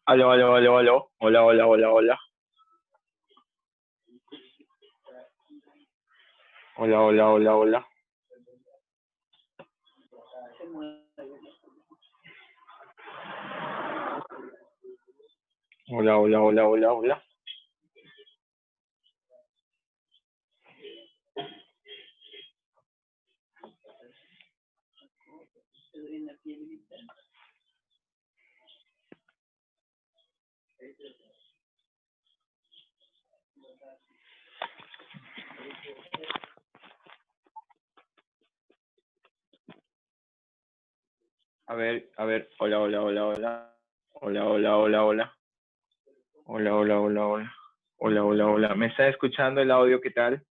Aló, aló, aló, aló. Hola, hola, hola, hola. Hola, hola, hola, hola. Hola, hola, hola, hola, hola. A ver. Hola, hola, hola, hola. Hola, hola, hola, hola. Hola, hola, hola, hola. Hola, hola, hola. ¿Me está escuchando el audio? ¿Qué tal?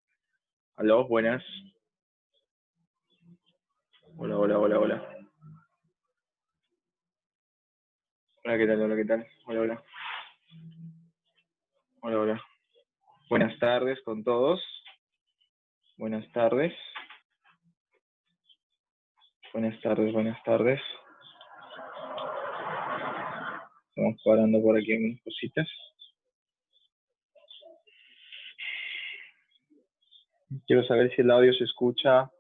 Aló, buenas. Hola, hola, hola, hola. Hola, ¿qué tal? Hola, ¿qué tal? Hola, hola. Hola, hola. Buenas tardes con todos. Buenas tardes. Buenas tardes, buenas tardes. Estamos cuadrando por aquí unas cositas. Quiero saber si el audio se escucha.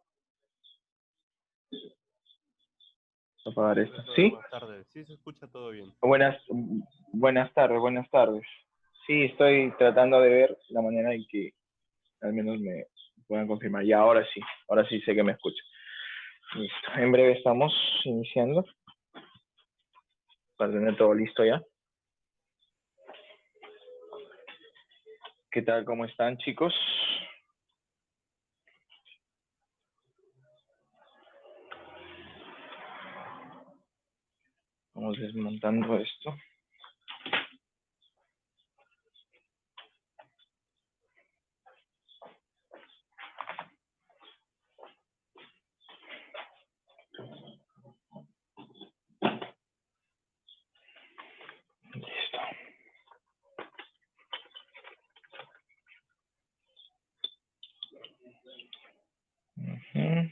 Voy a apagar esto. ¿Sí? Buenas tardes. Sí, se escucha todo bien. Buenas tardes, buenas tardes. Sí, estoy tratando de ver la manera en que al menos me puedan confirmar. Ya, ahora sí sé que me escucha. Listo. En breve estamos iniciando para tener todo listo ya. ¿Qué tal? ¿Cómo están, chicos? Vamos desmontando esto. Listo. Ujú.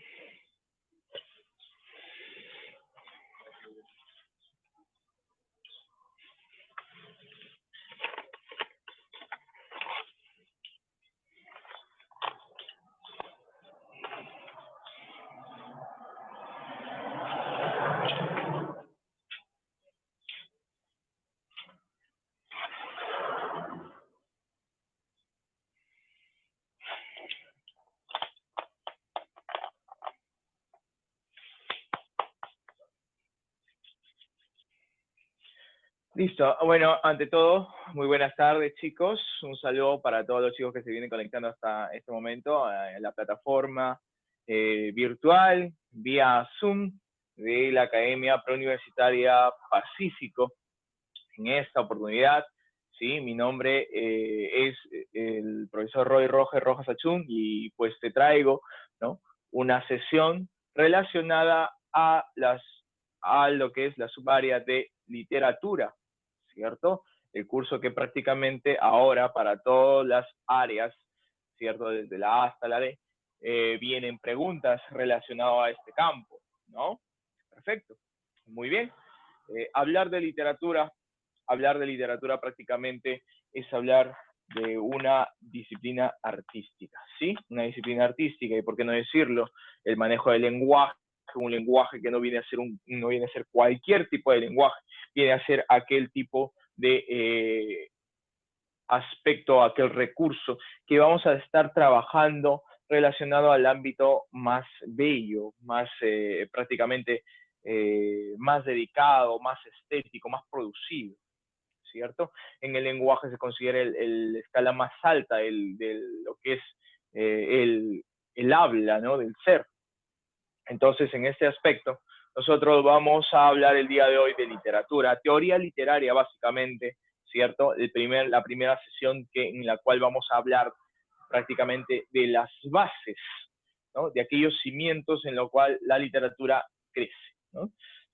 Listo. Bueno, ante todo, muy buenas tardes, chicos. Un saludo para todos los chicos que se vienen conectando hasta este momento en la plataforma virtual vía Zoom de la Academia Preuniversitaria Pacífico. En esta oportunidad, ¿sí? Mi nombre es el profesor Roy Rojas Achún y pues te traigo, ¿no?, una sesión relacionada a lo que es la subárea de literatura, ¿cierto? El curso que prácticamente ahora para todas las áreas, ¿cierto? Desde la A hasta la D, vienen preguntas relacionadas a este campo, ¿no? Perfecto. Muy bien. Hablar de literatura prácticamente es hablar de una disciplina artística, ¿sí? Una disciplina artística, y por qué no decirlo, el manejo del lenguaje, un lenguaje que no viene a ser cualquier tipo de lenguaje, viene a ser aquel tipo de aspecto, aquel recurso que vamos a estar trabajando relacionado al ámbito más bello, más prácticamente más dedicado, más estético, más producido, ¿cierto? En el lenguaje se considera la escala más alta de lo que es el habla, ¿no?, del ser. Entonces, en este aspecto, nosotros vamos a hablar el día de hoy de literatura, teoría literaria básicamente, ¿cierto? La primera sesión en la cual vamos a hablar prácticamente de las bases, ¿no?, de aquellos cimientos en los cuales la literatura crece, ¿no?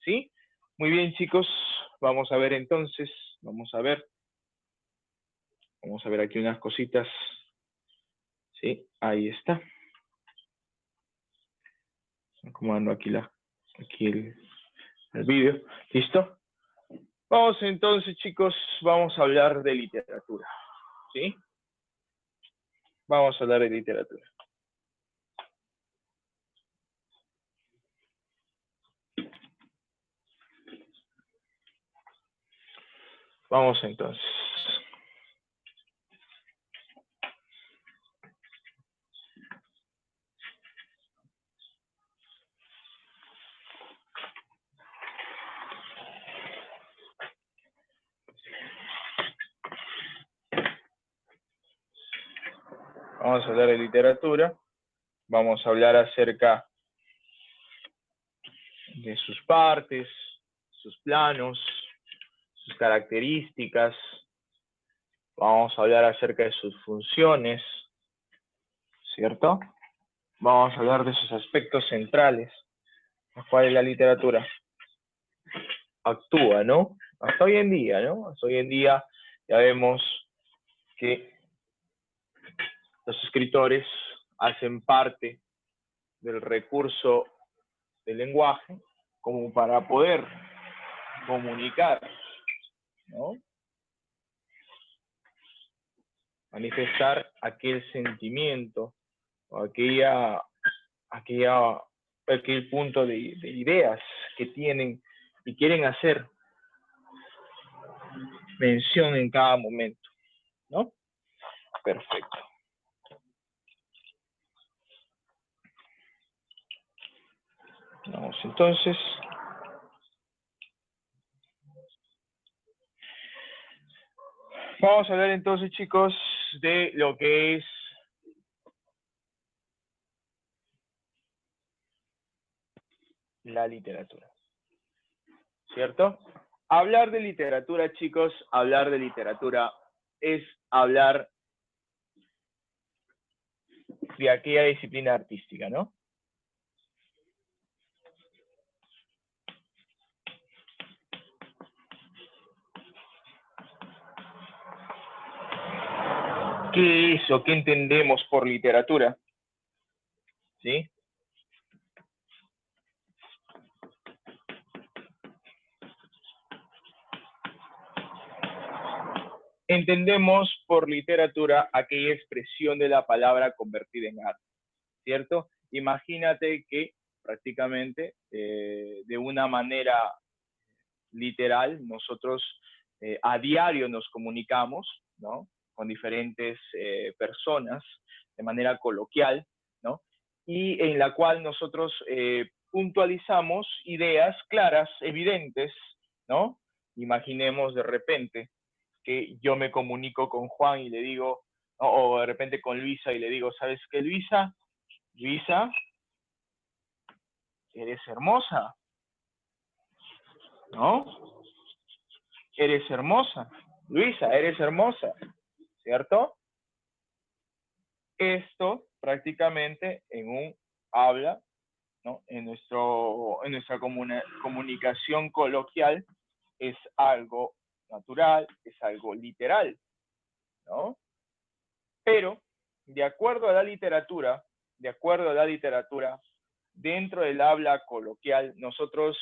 ¿Sí? Muy bien, chicos, vamos a ver entonces, vamos a ver aquí unas cositas. Sí, ahí está. Acomodando aquí el vídeo. ¿Listo? Vamos entonces, chicos, vamos a hablar de literatura, ¿sí? Vamos a hablar de literatura. Vamos entonces. Vamos a hablar de literatura. Vamos a hablar acerca de sus partes, sus planos, sus características. Vamos a hablar acerca de sus funciones, ¿cierto? Vamos a hablar de sus aspectos centrales, los cuales la literatura actúa, ¿no? Hasta hoy en día, ¿no? Hasta hoy en día ya vemos que los escritores hacen parte del recurso del lenguaje como para poder comunicar, ¿no? Manifestar aquel sentimiento o aquel punto de ideas que tienen y quieren hacer mención en cada momento, ¿no? Perfecto. Vamos entonces. Vamos a hablar entonces, chicos, de lo que es la literatura, ¿cierto? Hablar de literatura, chicos, hablar de literatura es hablar de aquella disciplina artística, ¿no? ¿Qué es o qué entendemos por literatura? ¿Sí? Entendemos por literatura aquella expresión de la palabra convertida en arte, ¿cierto? Imagínate que prácticamente de una manera literal nosotros a diario nos comunicamos, ¿no? Con diferentes personas de manera coloquial, ¿no? Y en la cual nosotros puntualizamos ideas claras, evidentes, ¿no? Imaginemos de repente que yo me comunico con Juan y le digo, ¿no? O de repente con Luisa y le digo, ¿sabes qué, Luisa? Luisa, eres hermosa, ¿no? Eres hermosa. Luisa, eres hermosa, ¿cierto? Esto prácticamente en un habla, ¿no? En nuestra comunicación coloquial es algo natural, es algo literal, ¿no? Pero, de acuerdo a la literatura, dentro del habla coloquial, nosotros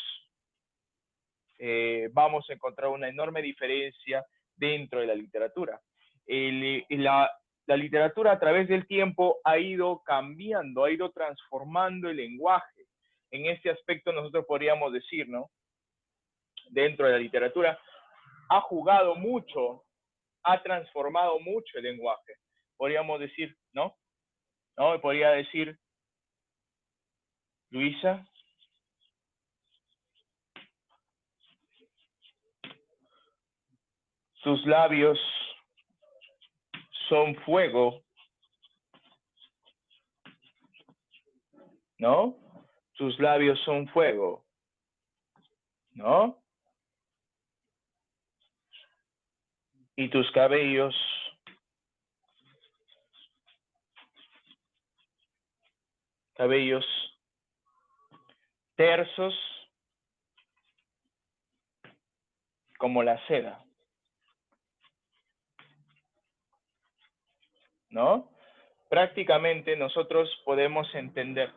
vamos a encontrar una enorme diferencia dentro de la literatura. La literatura a través del tiempo ha ido cambiando, ha ido transformando el lenguaje. En este aspecto nosotros podríamos decir, ¿no? Dentro de la literatura ha jugado mucho, ha transformado mucho el lenguaje. Podríamos decir, ¿no? ¿No? Podría decir, Luisa, sus labios son fuego, ¿no? Sus labios son fuego, ¿no? Y tus cabellos tersos como la seda, ¿no? Prácticamente nosotros podemos entender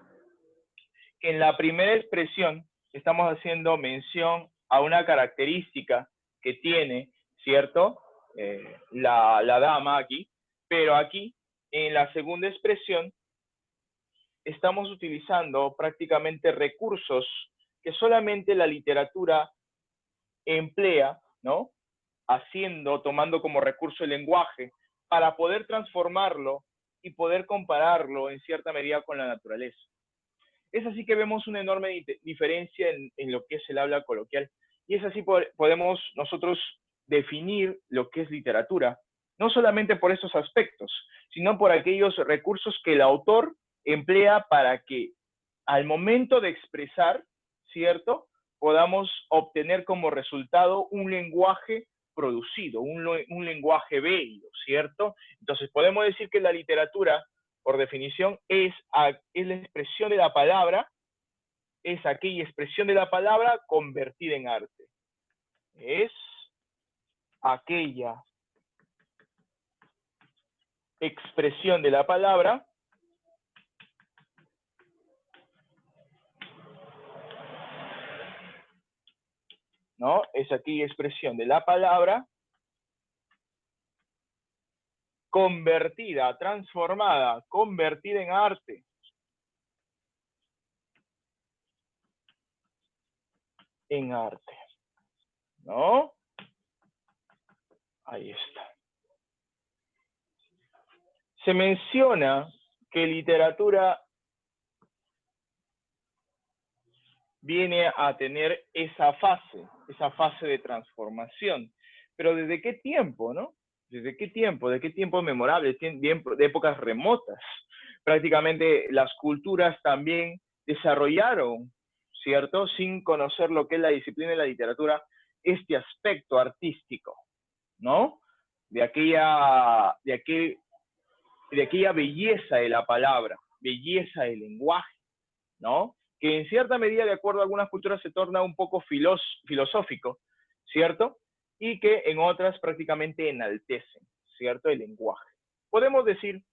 que en la primera expresión estamos haciendo mención a una característica que tiene, ¿cierto? La dama aquí, pero aquí, en la segunda expresión, estamos utilizando prácticamente recursos que solamente la literatura emplea, ¿no? Tomando como recurso el lenguaje, para poder transformarlo y poder compararlo en cierta medida con la naturaleza. Es así que vemos una enorme diferencia en lo que es el habla coloquial. Y es así podemos nosotros definir lo que es literatura, no solamente por estos aspectos, sino por aquellos recursos que el autor emplea para que al momento de expresar, ¿cierto?, podamos obtener como resultado un lenguaje producido, un lenguaje bello, ¿cierto? Entonces podemos decir que la literatura, por definición, es la expresión de la palabra, es aquella expresión de la palabra convertida en arte. Es aquella expresión de la palabra ¿no? Es aquella expresión de la palabra convertida, transformada, convertida en arte. En arte, ¿no? Ahí está. Se menciona que literatura viene a tener esa fase de transformación. Pero ¿desde qué tiempo, no? ¿Desde qué tiempo? ¿De qué tiempo memorable? De épocas remotas. Prácticamente las culturas también desarrollaron, ¿cierto? Sin conocer lo que es la disciplina de la literatura, este aspecto artístico, ¿no? De aquella belleza de la palabra, belleza del lenguaje, ¿no? Que en cierta medida, de acuerdo a algunas culturas, se torna un poco filosófico, ¿cierto? Y que en otras prácticamente enaltecen, ¿cierto? El lenguaje. Podemos decir,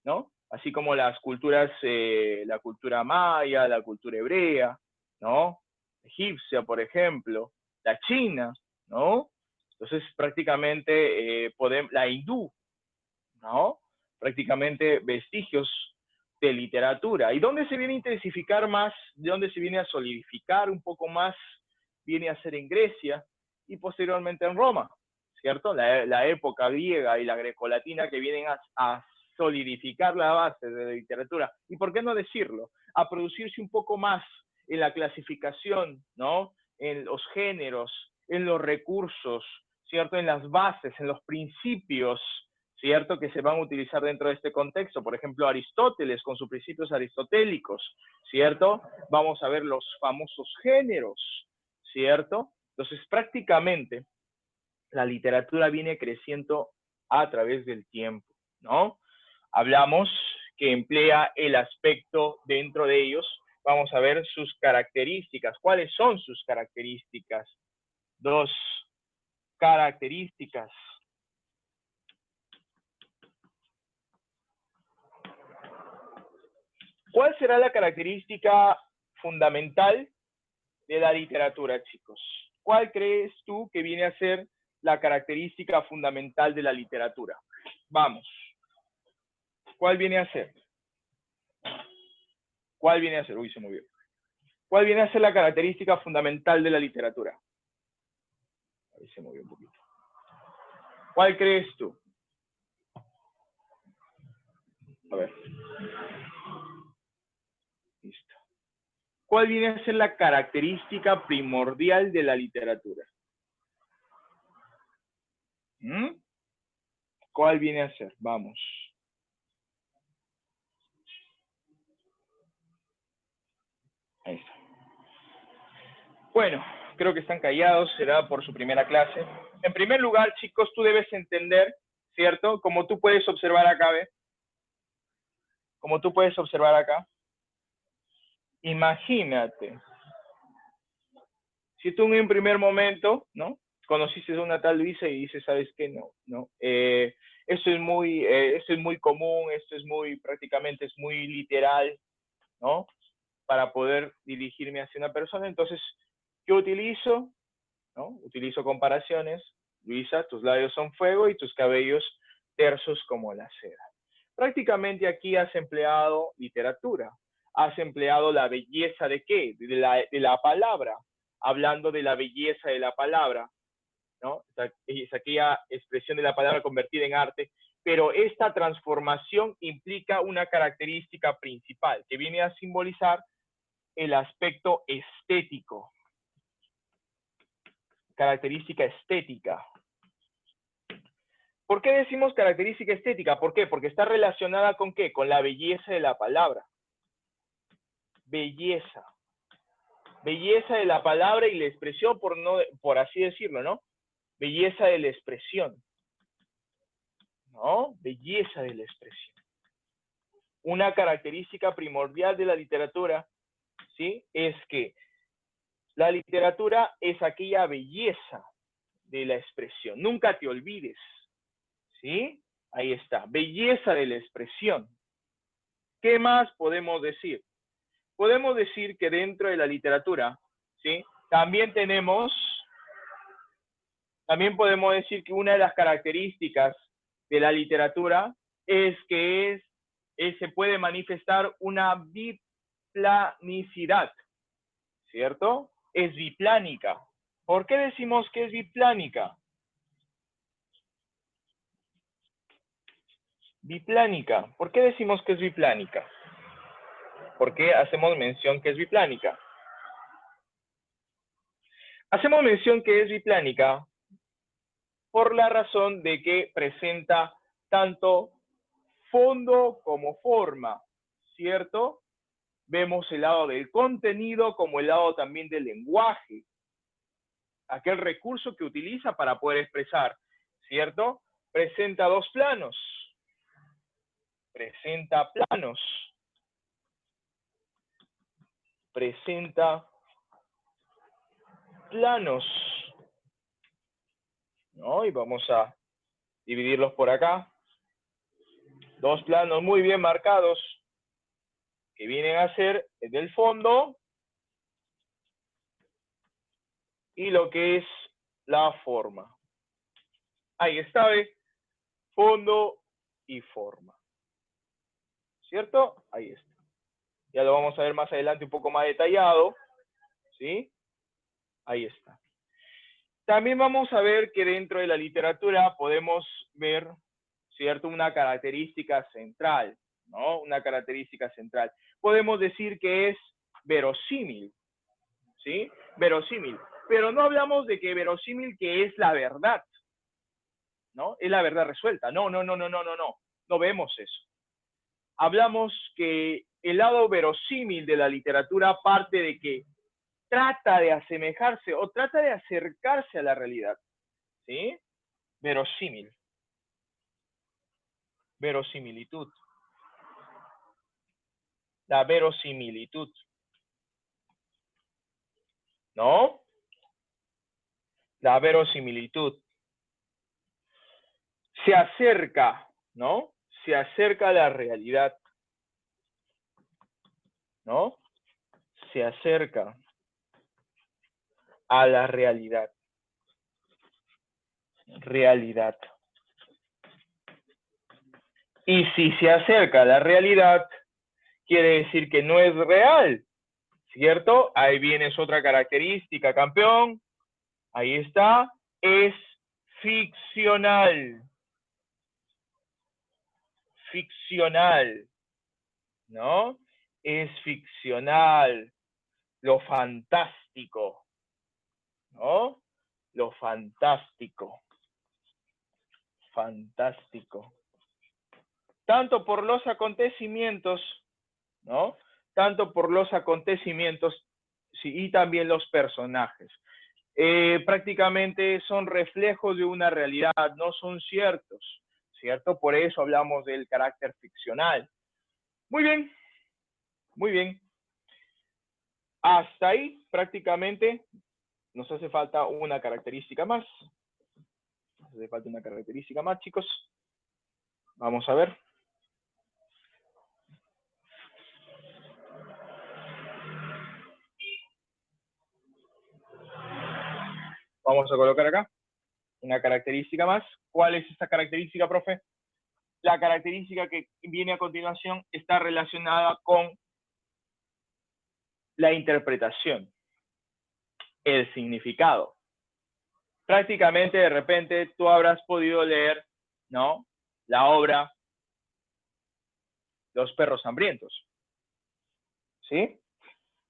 ¿no? Así como las culturas, la cultura maya, la cultura hebrea, ¿no? Egipcia, por ejemplo, la china, ¿no? Entonces, prácticamente, la hindú, ¿no? Prácticamente vestigios de literatura. ¿Y dónde se viene a intensificar más? ¿De dónde se viene a solidificar un poco más? Viene a ser en Grecia y posteriormente en Roma, ¿cierto? La época griega y la grecolatina que vienen a solidificar la base de la literatura. ¿Y por qué no decirlo? A producirse un poco más en la clasificación, ¿no? En los géneros, en los recursos, ¿cierto? En las bases, en los principios, ¿cierto? Que se van a utilizar dentro de este contexto. Por ejemplo, Aristóteles con sus principios aristotélicos, ¿cierto? Vamos a ver los famosos géneros, ¿cierto? Entonces, prácticamente, la literatura viene creciendo a través del tiempo, ¿no? Hablamos que emplea el aspecto dentro de ellos. Vamos a ver sus características. ¿Cuáles son sus características? Dos características. ¿Cuál será la característica fundamental de la literatura, chicos? ¿Cuál crees tú que viene a ser la característica fundamental de la literatura? Vamos. ¿Cuál viene a ser? ¿Cuál viene a ser? Uy, se movió. ¿Cuál viene a ser la característica fundamental de la literatura? Ahí se movió un poquito. ¿Cuál crees tú? A ver. Listo. ¿Cuál viene a ser la característica primordial de la literatura? ¿Cuál viene a ser? Vamos. Ahí está. Bueno, creo que están callados, será por su primera clase. En primer lugar, chicos, tú debes entender, ¿cierto? Como tú puedes observar acá, ¿ves? Como tú puedes observar acá. Imagínate. Si tú en un primer momento, ¿no? Conociste a una tal Luisa y dices, ¿sabes qué? No. Esto es muy común, prácticamente es muy literal, ¿no? Para poder dirigirme hacia una persona. Entonces, ¿qué utilizo? ¿no? Utilizo comparaciones. Luisa, tus labios son fuego y tus cabellos tersos como la seda. Prácticamente aquí has empleado literatura. Has empleado la belleza de qué? De la palabra. Hablando de la belleza de la palabra, ¿no? Es aquella expresión de la palabra convertida en arte, pero esta transformación implica una característica principal que viene a simbolizar el aspecto estético. Característica estética. ¿Por qué decimos característica estética? ¿Por qué? Porque está relacionada con ¿qué? Con la belleza de la palabra. Belleza. Belleza de la palabra y la expresión, por así decirlo, ¿no? Belleza de la expresión. ¿No? Belleza de la expresión. Una característica primordial de la literatura, ¿sí? Es que la literatura es aquella belleza de la expresión. Nunca te olvides, ¿sí? Ahí está, belleza de la expresión. ¿Qué más podemos decir? Podemos decir que dentro de la literatura, ¿sí? También podemos decir que una de las características de la literatura es que se puede manifestar una biplanicidad, ¿cierto? Es biplánica. ¿Por qué decimos que es biplánica? Biplánica. ¿Por qué decimos que es biplánica? ¿Por qué hacemos mención que es biplánica? Hacemos mención que es biplánica por la razón de que presenta tanto fondo como forma, ¿cierto? Vemos el lado del contenido como el lado también del lenguaje, aquel recurso que utiliza para poder expresar, ¿cierto? Presenta dos planos. Presenta planos. Presenta planos. ¿No? Y vamos a dividirlos por acá. Dos planos muy bien marcados que vienen a ser el del fondo y lo que es la forma. Ahí está, ¿ve? Fondo y forma. ¿Cierto? Ahí está. Ya lo vamos a ver más adelante un poco más detallado. ¿Sí? Ahí está. También vamos a ver que dentro de la literatura podemos ver, ¿cierto? Una característica central, ¿no? Una característica central. Podemos decir que es verosímil, ¿sí? Verosímil. Pero no hablamos de que verosímil que es la verdad, ¿no? Es la verdad resuelta. No. No vemos eso. Hablamos que el lado verosímil de la literatura parte de que trata de asemejarse o trata de acercarse a la realidad, ¿sí? Verosímil. Verosimilitud. La verosimilitud. ¿No? La verosimilitud. Se acerca, ¿no? Se acerca a la realidad, ¿no? Se acerca a la realidad. Realidad. Y si se acerca a la realidad, quiere decir que no es real, ¿cierto? Ahí viene otra característica, campeón. Ahí está. Es ficcional. Ficcional, ¿no? Es ficcional. Lo fantástico, ¿no? Lo fantástico. Fantástico. Tanto por los acontecimientos, ¿no? Tanto por los acontecimientos sí, y también los personajes. Prácticamente son reflejos de una realidad, no son ciertos, ¿cierto? Por eso hablamos del carácter ficcional. Muy bien, muy bien. Hasta ahí prácticamente nos hace falta una característica más. Nos hace falta una característica más, chicos. Vamos a ver. Vamos a colocar acá una característica más. ¿Cuál es esta característica, profe? La característica que viene a continuación está relacionada con la interpretación, el significado. Prácticamente, de repente, tú habrás podido leer, ¿no?, la obra Los perros hambrientos, ¿sí?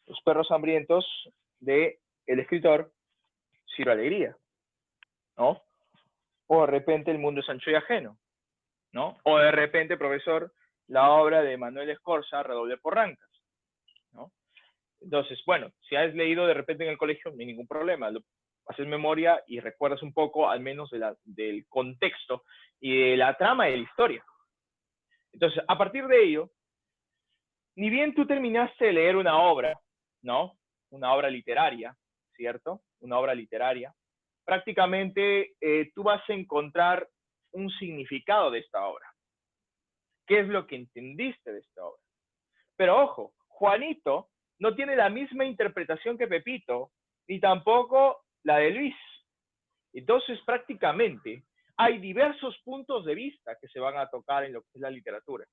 Los perros hambrientos de el escritor Ciro Alegría, ¿no? O de repente El mundo es ancho y ajeno, ¿no? O de repente, profesor, la obra de Manuel Escorza, Redoble por Rancas, ¿no? Entonces, bueno, si has leído de repente en el colegio, no hay ningún problema. Haces memoria y recuerdas un poco, al menos, del contexto y de la trama de la historia. Entonces, a partir de ello, ni bien tú terminaste de leer una obra, ¿no? Una obra literaria, ¿cierto? Una obra literaria. Prácticamente tú vas a encontrar un significado de esta obra. ¿Qué es lo que entendiste de esta obra? Pero ojo, Juanito no tiene la misma interpretación que Pepito, ni tampoco la de Luis. Entonces, prácticamente, hay diversos puntos de vista que se van a tocar en lo que es la literatura.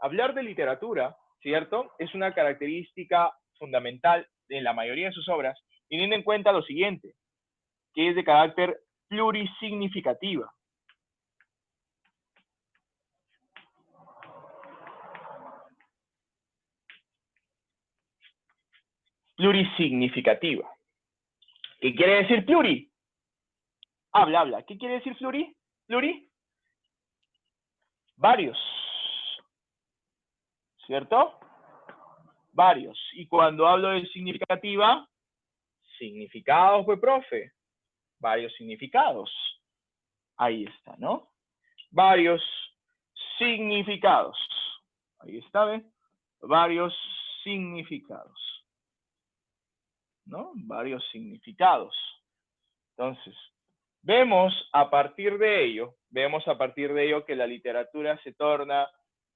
Hablar de literatura, ¿cierto?, es una característica fundamental en la mayoría de sus obras, teniendo en cuenta lo siguiente, que es de carácter plurisignificativa. Plurisignificativa. ¿Qué quiere decir pluri? Habla. ¿Qué quiere decir pluri? Pluri. Varios. ¿Cierto? Varios. Y cuando hablo de significativa, significados, pues, profe. Varios significados. Ahí está, ¿no? Varios significados. Ahí está, ¿ve? Varios significados. ¿No? Varios significados. Entonces, vemos a partir de ello que la literatura se torna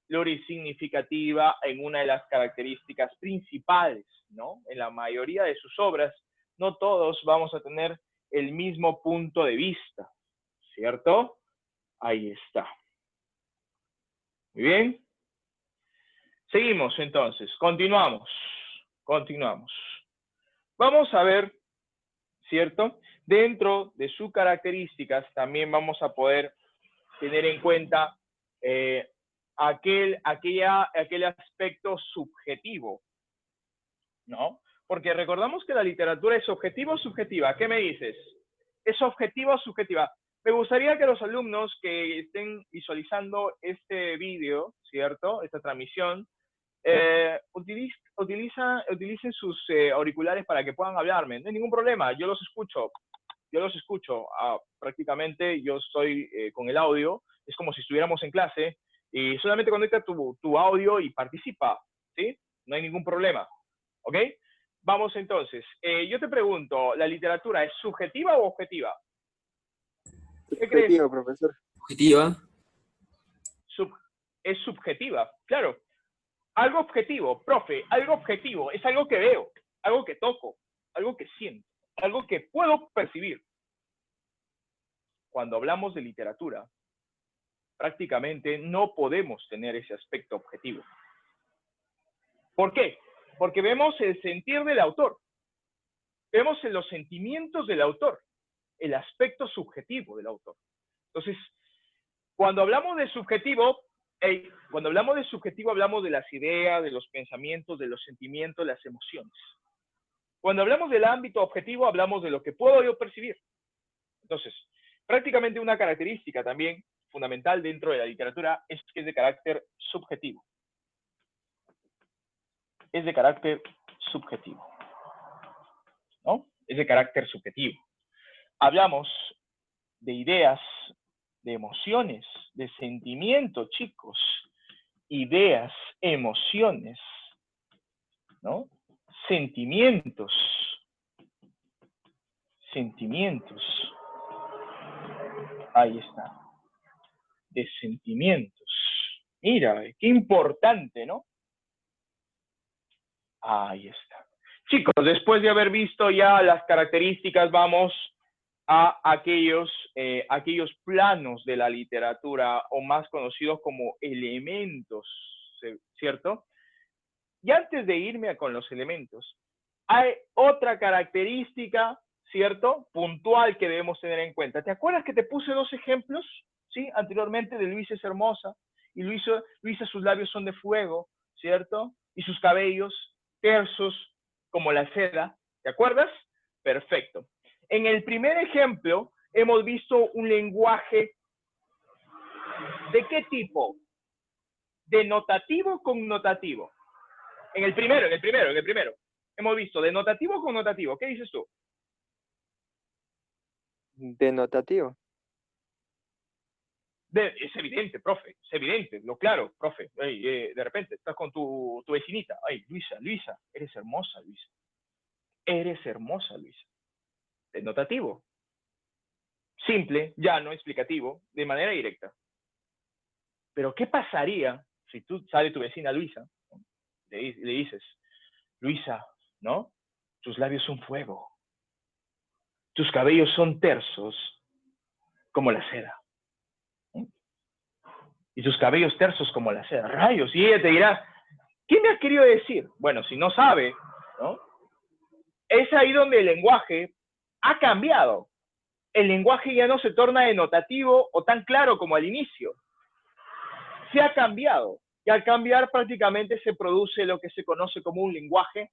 plurisignificativa en una de las características principales, ¿no? En la mayoría de sus obras, no todos vamos a tener el mismo punto de vista, ¿cierto? Ahí está. Muy bien. Seguimos entonces, continuamos. Vamos a ver, ¿cierto? Dentro de sus características también vamos a poder tener en cuenta aquel aspecto subjetivo, ¿no? Porque recordamos que la literatura es objetiva o subjetiva. ¿Qué me dices? ¿Es objetiva o subjetiva? Me gustaría que los alumnos que estén visualizando este vídeo, ¿cierto?, esta transmisión, utilicen sus auriculares para que puedan hablarme. No hay ningún problema, yo los escucho. Prácticamente yo estoy con el audio, es como si estuviéramos en clase, y solamente conecta tu audio y participa, ¿sí? No hay ningún problema, ¿ok? Vamos entonces, yo te pregunto, ¿la literatura es subjetiva o objetiva? ¿Qué crees? Subjetiva, profesor. Objetiva. Es subjetiva, claro. Algo objetivo, profe, algo objetivo es algo que veo, algo que toco, algo que siento, algo que puedo percibir. Cuando hablamos de literatura, prácticamente no podemos tener ese aspecto objetivo. ¿Por qué? Porque vemos el sentir del autor, vemos los sentimientos del autor, el aspecto subjetivo del autor. Entonces, cuando hablamos de subjetivo, hablamos de las ideas, de los pensamientos, de los sentimientos, las emociones. Cuando hablamos del ámbito objetivo, hablamos de lo que puedo yo percibir. Entonces, prácticamente una característica también fundamental dentro de la literatura es que es de carácter subjetivo. Es de carácter subjetivo, ¿no? Es de carácter subjetivo. Hablamos de ideas, de emociones, de sentimientos, chicos. Ideas, emociones, ¿no? Sentimientos. Ahí está. De sentimientos. Mira, qué importante, ¿no? Ahí está. Chicos, después de haber visto ya las características, vamos a aquellos planos de la literatura o más conocidos como elementos, ¿cierto? Y antes de irme con los elementos, hay otra característica, ¿cierto? Puntual que debemos tener en cuenta. ¿Te acuerdas que te puse dos ejemplos, ¿sí? Anteriormente de Luisa es hermosa y Luisa sus labios son de fuego, ¿cierto? Y sus cabellos tersos como la seda. ¿Te acuerdas? Perfecto. En el primer ejemplo hemos visto un lenguaje ¿de qué tipo? ¿Denotativo o connotativo? En el primero. Hemos visto denotativo o connotativo. ¿Qué dices tú? Denotativo. Es evidente, profe, es evidente, lo claro, profe. De repente estás con tu vecinita. Ay, Luisa, eres hermosa, Luisa. Eres hermosa, Luisa. Denotativo. Simple, llano, explicativo, de manera directa. Pero ¿qué pasaría si tú sale tu vecina Luisa, le dices, Luisa, ¿no? Tus labios son fuego. Tus cabellos son tersos como la seda. Y tus cabellos tersos como la seda. Rayos. Y ella te dirá, ¿qué me has querido decir? Bueno, si no sabe, ¿no? Es ahí donde el lenguaje ha cambiado. El lenguaje ya no se torna denotativo o tan claro como al inicio. Se ha cambiado. Y al cambiar prácticamente se produce lo que se conoce como un lenguaje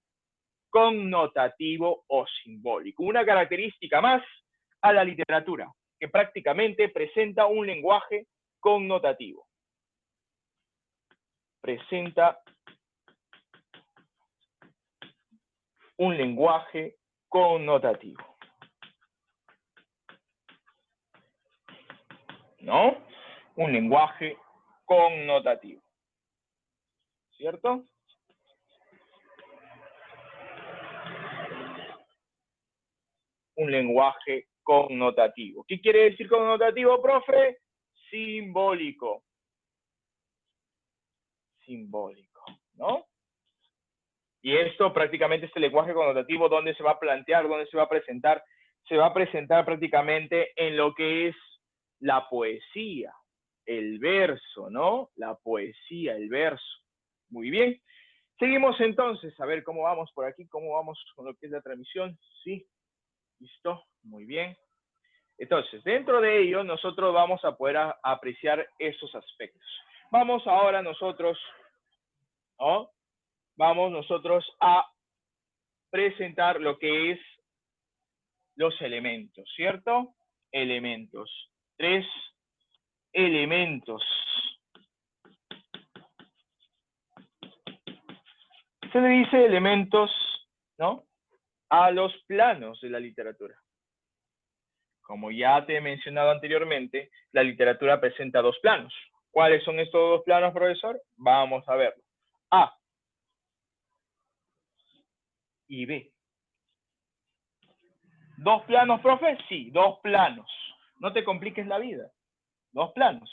connotativo o simbólico. Una característica más a la literatura, que prácticamente presenta un lenguaje connotativo. Presenta un lenguaje connotativo. ¿No? Un lenguaje connotativo. ¿Cierto? Un lenguaje connotativo. ¿Qué quiere decir connotativo, profe? Simbólico. Simbólico, ¿no? Y esto prácticamente este lenguaje connotativo, ¿dónde se va a plantear? ¿Dónde se va a presentar? Se va a presentar prácticamente en lo que es la poesía, el verso, ¿no? La poesía, el verso. Muy bien. Seguimos entonces, a ver cómo vamos por aquí, cómo vamos con lo que es la transmisión. Sí, listo, muy bien. Entonces, dentro de ello, nosotros vamos a poder apreciar esos aspectos. Vamos ahora nosotros, ¿no? Vamos nosotros a presentar lo que es los elementos, ¿cierto? Elementos. 3 elementos. Se le dice elementos, ¿no? A los planos de la literatura. Como ya te he mencionado anteriormente, la literatura presenta dos planos. ¿Cuáles son estos dos planos, profesor? Vamos a verlo. A y B. ¿Dos planos, profe? Sí, dos planos. No te compliques la vida. Dos planos.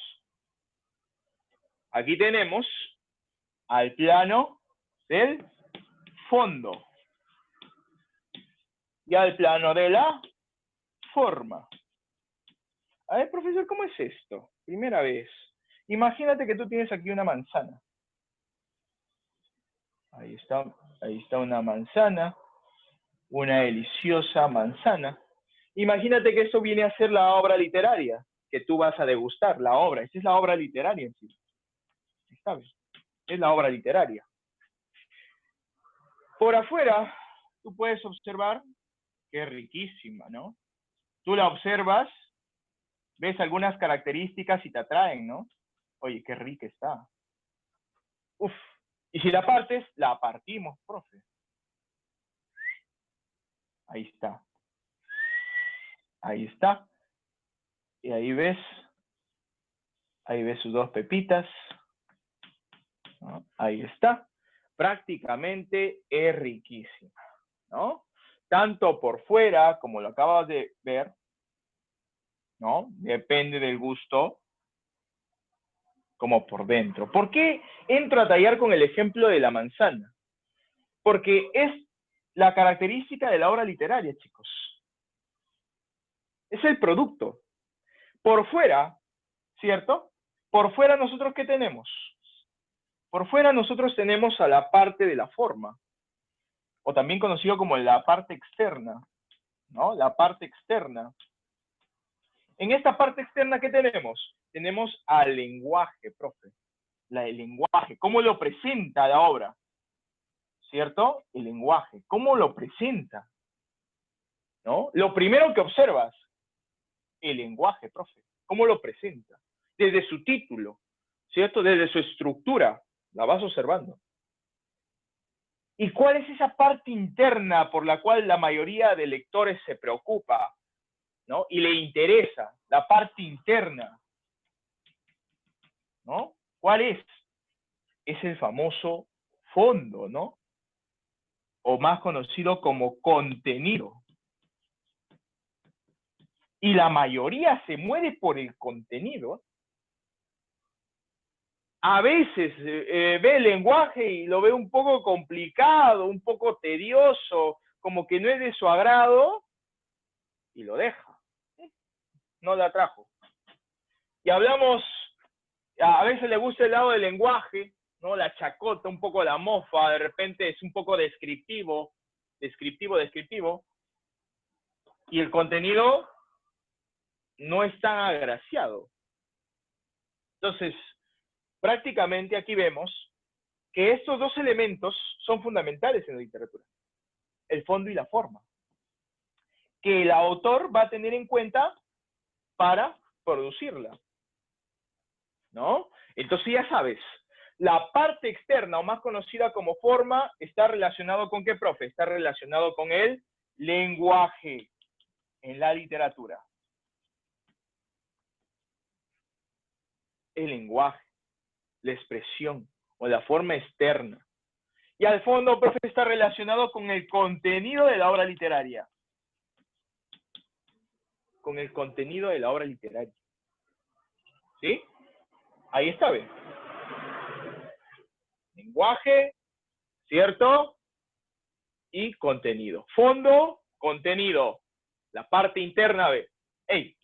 Aquí tenemos al plano del fondo y al plano de la forma. A ver, profesor, ¿cómo es esto? Primera vez. Imagínate que tú tienes aquí una manzana. Ahí está una manzana, una deliciosa manzana. Imagínate que esto viene a ser la obra literaria que tú vas a degustar, la obra. Esta es la obra literaria en sí. ¿Sabes? Es la obra literaria. Por afuera, tú puedes observar que es riquísima, ¿no? Tú la observas, ves algunas características y te atraen, ¿no? Oye, qué rica está. Uf. Y si la partes, la partimos, profe. Ahí está. Ahí está. Y ahí ves sus dos pepitas. ¿No? Ahí está. Prácticamente es riquísima, ¿no? Tanto por fuera, como lo acabas de ver, ¿no? Depende del gusto, como por dentro. ¿Por qué entro a tallar con el ejemplo de la manzana? Porque es la característica de la obra literaria, chicos. Es el producto. Por fuera, ¿cierto? Por fuera nosotros, ¿qué tenemos? Por fuera nosotros tenemos a la parte de la forma, o también conocido como la parte externa, ¿no? La parte externa. En esta parte externa, ¿qué tenemos? Tenemos al lenguaje, profe. El lenguaje, ¿cómo lo presenta la obra? ¿Cierto? El lenguaje, ¿cómo lo presenta? ¿No? Lo primero que observas, el lenguaje, profe. ¿Cómo lo presenta? Desde su título, ¿cierto? Desde su estructura, la vas observando. ¿Y cuál es esa parte interna por la cual la mayoría de lectores se preocupa, ¿no? Y le interesa, la parte interna, ¿no? ¿Cuál es? Es el famoso fondo, ¿no? O más conocido como contenido. Y la mayoría se mueve por el contenido. A veces ve el lenguaje y lo ve un poco complicado, un poco tedioso, como que no es de su agrado, y lo deja. No la trajo. Y hablamos, a veces le gusta el lado del lenguaje, ¿no? La chacota, un poco la mofa, de repente es un poco descriptivo, y el contenido no es tan agraciado. Entonces, prácticamente aquí vemos que estos dos elementos son fundamentales en la literatura, el fondo y la forma, que el autor va a tener en cuenta para producirla, ¿no? Entonces ya sabes, la parte externa, o más conocida como forma, está relacionado con ¿qué, profe? Está relacionado con el lenguaje en la literatura. El lenguaje, la expresión o la forma externa. Y al fondo, profe, está relacionado con el contenido de la obra literaria. Con el contenido de la obra literaria. ¿Sí? Ahí está, ¿ve? Lenguaje, ¿cierto? Y contenido. Fondo, contenido. La parte interna, ¿ve? ¡Ey!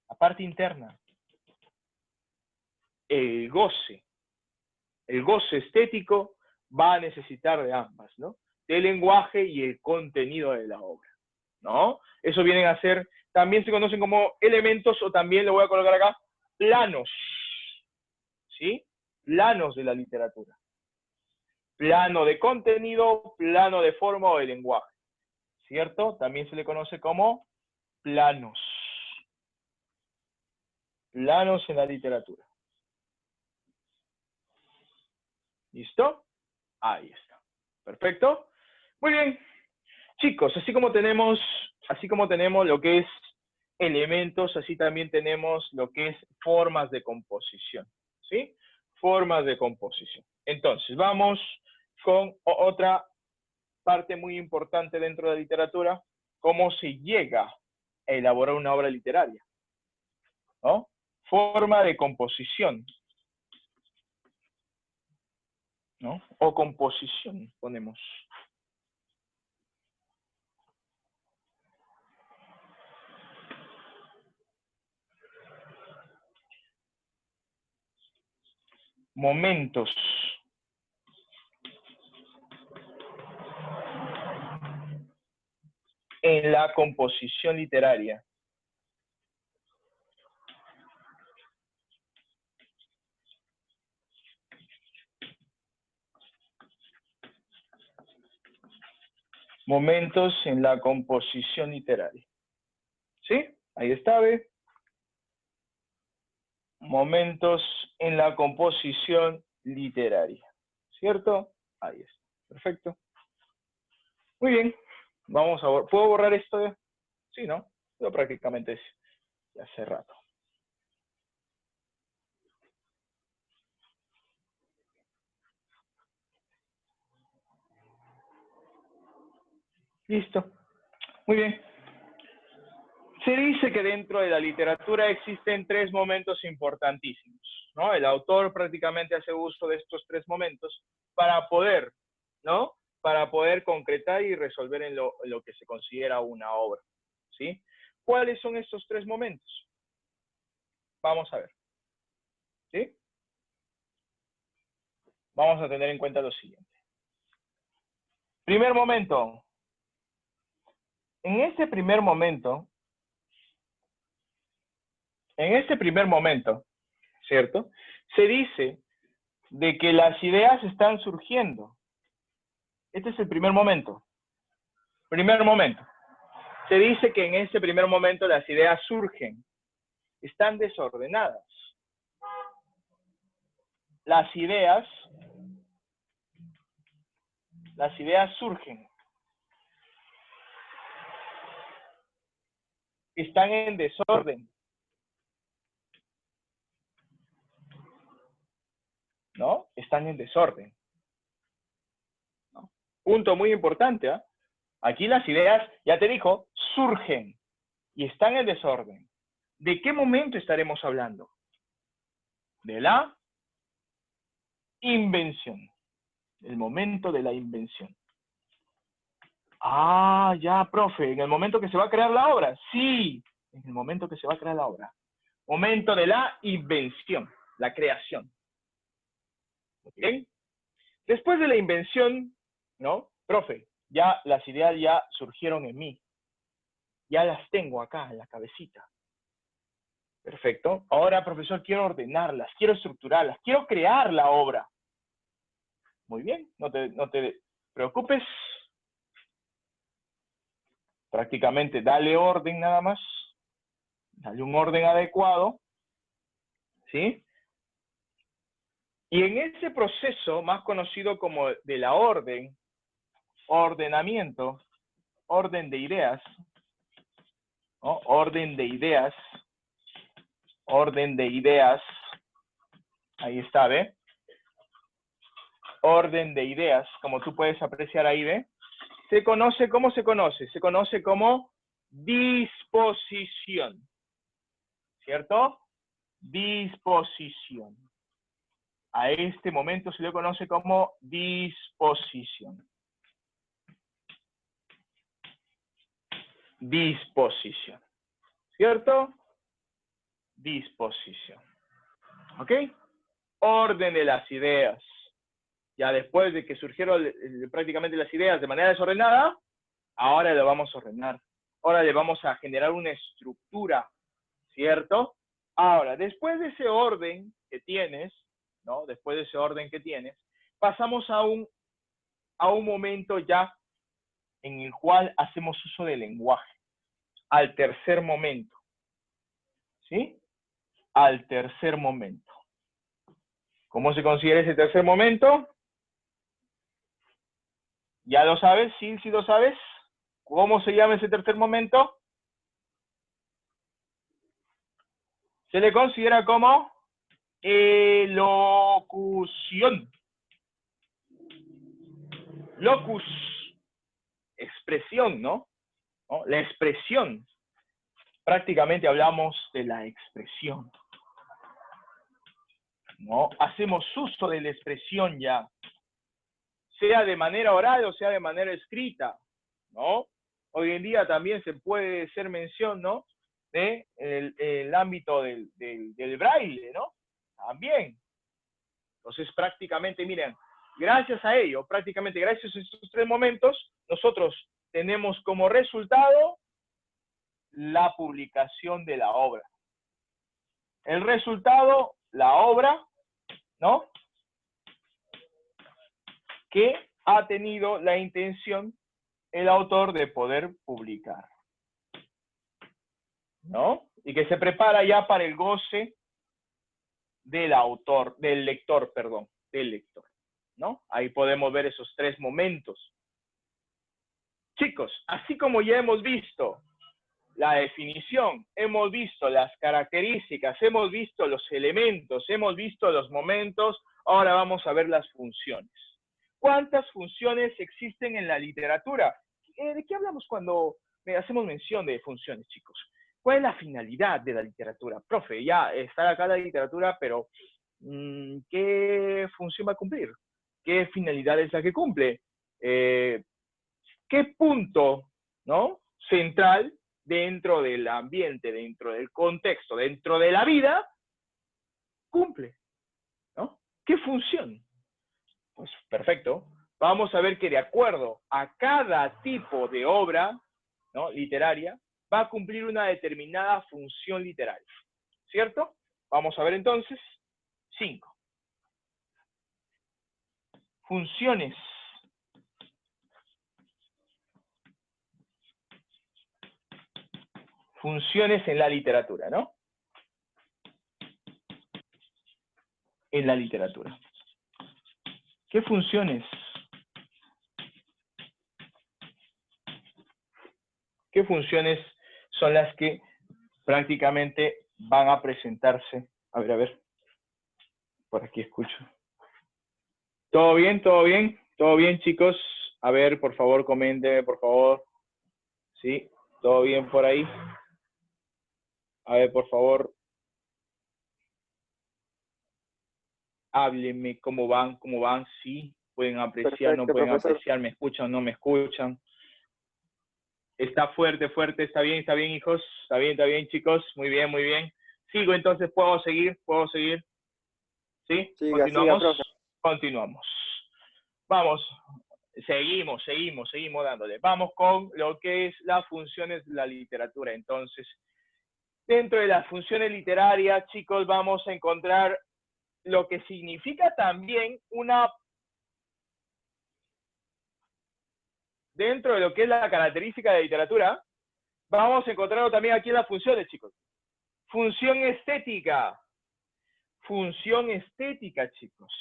La parte interna. El goce estético va a necesitar de ambas, ¿no? Del lenguaje y el contenido de la obra, ¿no? Eso vienen a ser, también se conocen como elementos, o también lo voy a colocar acá, planos, ¿sí? Planos de la literatura. Plano de contenido, plano de forma o de lenguaje, ¿cierto? También se le conoce como planos. Planos en la literatura. ¿Listo? Ahí está. Perfecto. Muy bien. Chicos, así como tenemos lo que es elementos, así también tenemos lo que es formas de composición. ¿Sí? Formas de composición. Entonces, vamos con otra parte muy importante dentro de la literatura, cómo se llega a elaborar una obra literaria, ¿no? Forma de composición, ¿no? O composición, ponemos. Momentos. En la composición literaria. Momentos en la composición literaria. ¿Sí? Ahí está, ¿ve? Momentos en la composición literaria. ¿Cierto? Ahí está. Perfecto. Muy bien. Vamos a borrar. ¿Puedo borrar esto? Sí, ¿no? Yo prácticamente es de hace rato. Listo. Muy bien. Se dice que dentro de la literatura existen tres momentos importantísimos, ¿no? El autor prácticamente hace uso de estos tres momentos para poder, ¿no? Para poder concretar y resolver en lo que se considera una obra, ¿sí? ¿Cuáles son estos tres momentos? Vamos a ver. ¿Sí? Vamos a tener en cuenta lo siguiente. Primer momento. En este primer momento, ¿cierto? Se dice de que las ideas están surgiendo. Este es el primer momento. Primer momento. Se dice que en ese primer momento las ideas surgen. Están desordenadas. Las ideas surgen. Están en desorden. ¿No? Están en desorden. ¿No? Punto muy importante, ¿eh? Aquí las ideas, ya te dijo, surgen y están en desorden. ¿De qué momento estaremos hablando? De la invención. El momento de la invención. Ah, ya, profe, en el momento que se va a crear la obra. Sí, en el momento que se va a crear la obra. Momento de la invención, la creación. ¿Ok? Después de la invención, ¿no? Profe, ya las ideas ya surgieron en mí. Ya las tengo acá en la cabecita. Perfecto. Ahora, profesor, quiero ordenarlas, quiero estructurarlas, quiero crear la obra. Muy bien, no te preocupes. Prácticamente dale orden nada más. Dale un orden adecuado. ¿Sí? Y en ese proceso, más conocido como de la orden, ordenamiento, orden de ideas, ¿no? Orden de ideas, ahí está, ¿ve? Orden de ideas, como tú puedes apreciar ahí, ¿ve? Se conoce, ¿cómo se conoce? Se conoce como disposición, ¿cierto? Disposición. A este momento se le conoce como disposición. Disposición, ¿cierto? Disposición. ¿Ok? Orden de las ideas. Ya después de que surgieron prácticamente las ideas de manera desordenada, ahora lo vamos a ordenar. Ahora le vamos a generar una estructura, ¿cierto? Ahora, después de ese orden que tienes, ¿no? Después de ese orden que tienes, pasamos a un momento ya en el cual hacemos uso del lenguaje. Al tercer momento. ¿Sí? Al tercer momento. ¿Cómo se considera ese tercer momento? ¿Ya lo sabes? ¿Sí, sí lo sabes? ¿Cómo se llama ese tercer momento? Se le considera como elocución. Locus, expresión, ¿no? La expresión. Prácticamente hablamos de la expresión. ¿No? Hacemos uso de la expresión ya. Sea de manera oral o sea de manera escrita, ¿no? Hoy en día también se puede hacer mención, ¿no? De el ámbito del braille, ¿no? También. Entonces, prácticamente, miren, gracias a ello, prácticamente gracias a estos tres momentos, nosotros tenemos como resultado la publicación de la obra. El resultado, la obra, ¿no? Que ha tenido la intención el autor de poder publicar, ¿no? Y que se prepara ya para el goce del lector, ¿no? Ahí podemos ver esos tres momentos. Chicos, así como ya hemos visto la definición, hemos visto las características, hemos visto los elementos, hemos visto los momentos, ahora vamos a ver las funciones. ¿Cuántas funciones existen en la literatura? ¿De qué hablamos cuando hacemos mención de funciones, chicos? ¿Cuál es la finalidad de la literatura? Profe, ya está acá la literatura, pero ¿qué función va a cumplir? ¿Qué finalidad es la que cumple? ¿Qué punto, ¿no? central dentro del ambiente, dentro del contexto, dentro de la vida, cumple, ¿no? ¿Qué función? Pues perfecto. Vamos a ver que de acuerdo a cada tipo de obra, ¿no?, literaria, va a cumplir una determinada función literaria, ¿cierto? Vamos a ver entonces 5. Funciones. Funciones en la literatura, ¿no? En la literatura. ¿Qué funciones? ¿Qué funciones son las que prácticamente van a presentarse? A ver. Por aquí escucho. ¿Todo bien? ¿Todo bien? ¿Todo bien, chicos? A ver, por favor, coméntenme, por favor. ¿Sí? ¿Todo bien por ahí? A ver, por favor. Háblenme, ¿cómo van? ¿Cómo van? Sí, pueden apreciar, no Perfecto, pueden profesor. apreciar, me escuchan, no me escuchan. Está fuerte, está bien, hijos, está bien, chicos, muy bien. Sigo, entonces, ¿puedo seguir? ¿Sí? Siga, ¿Continuamos? profe. Continuamos. Vamos, seguimos dándole. Vamos con lo que es las funciones de la literatura. Entonces, dentro de las funciones literarias, chicos, vamos a encontrar lo que significa también dentro de lo que es la característica de literatura, vamos a encontrarlo también aquí en las funciones, chicos. Función estética. Función estética, chicos.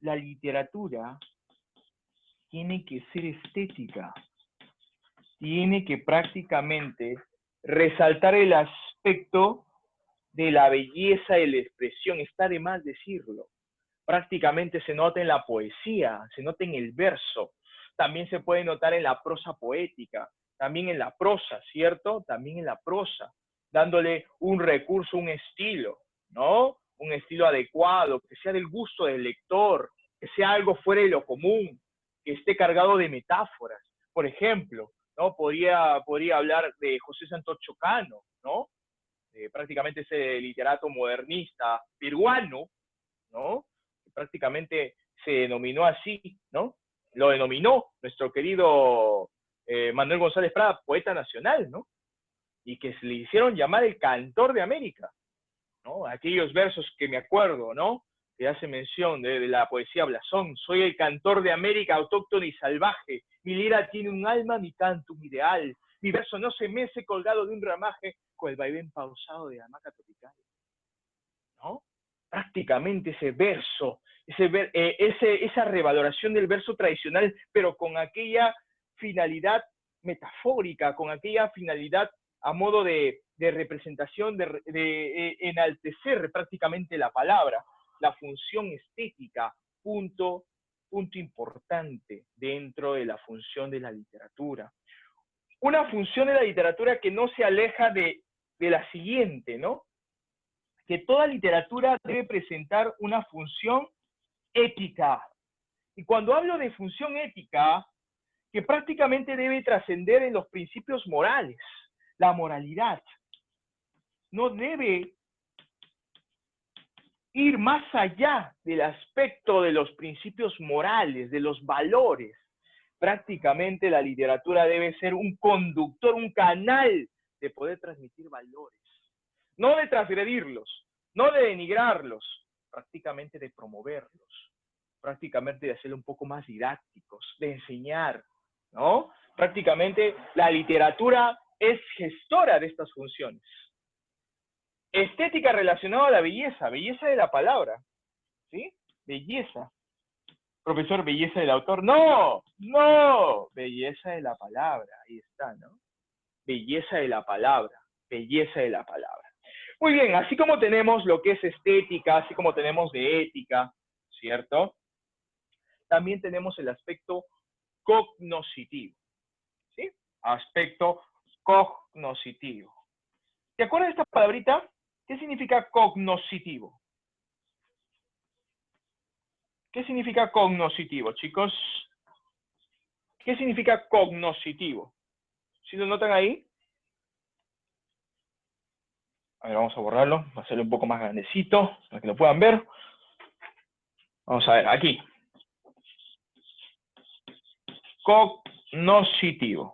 La literatura tiene que ser estética. Tiene que prácticamente resaltar el aspecto de la belleza de la expresión. Está de más decirlo. Prácticamente se nota en la poesía, se nota en el verso. También se puede notar en la prosa poética, también en la prosa, ¿cierto? También en la prosa, dándole un recurso, un estilo, ¿no? Un estilo adecuado, que sea del gusto del lector, que sea algo fuera de lo común, que esté cargado de metáforas. Por ejemplo, ¿no? Podría hablar de José Santos Chocano, ¿no? Prácticamente ese literato modernista peruano, ¿no? Prácticamente se denominó así, ¿no? Lo denominó nuestro querido Manuel González Prada, poeta nacional, ¿no? Y que se le hicieron llamar el cantor de América, ¿no? Aquellos versos que me acuerdo, ¿no? Que hace mención de la poesía blasón. Soy el cantor de América, autóctono y salvaje. Mi lira tiene un alma, mi canto un ideal. Mi verso no se mece colgado de un ramaje con el vaivén pausado de hamaca tropical, ¿no? Prácticamente ese verso, esa revaloración del verso tradicional, pero con aquella finalidad metafórica, con aquella finalidad a modo de representación, de enaltecer prácticamente la palabra, la función estética, punto importante dentro de la función de la literatura. Una función de la literatura que no se aleja de la siguiente, ¿no? Que toda literatura debe presentar una función ética. Y cuando hablo de función ética, que prácticamente debe trascender en los principios morales, la moralidad. No debe ir más allá del aspecto de los principios morales, de los valores. Prácticamente la literatura debe ser un conductor, un canal de poder transmitir valores. No de transgredirlos, no de denigrarlos, prácticamente de promoverlos, prácticamente de hacerlo un poco más didácticos, de enseñar, ¿no? Prácticamente la literatura es gestora de estas funciones. Estética relacionada a la belleza, belleza de la palabra, ¿sí? Belleza. Profesor, belleza del autor. No, belleza de la palabra, ahí está, ¿no? Belleza de la palabra. Muy bien, así como tenemos lo que es estética, así como tenemos de ética, ¿cierto? También tenemos el aspecto cognoscitivo, ¿sí? Aspecto cognoscitivo. ¿Te acuerdas de esta palabrita? ¿Qué significa cognoscitivo? ¿Qué significa cognoscitivo, chicos? ¿Qué significa cognoscitivo? ¿Sí lo notan ahí? A ver, vamos a borrarlo, va a hacerlo un poco más grandecito, para que lo puedan ver. Vamos a ver, aquí. Cognoscitivo.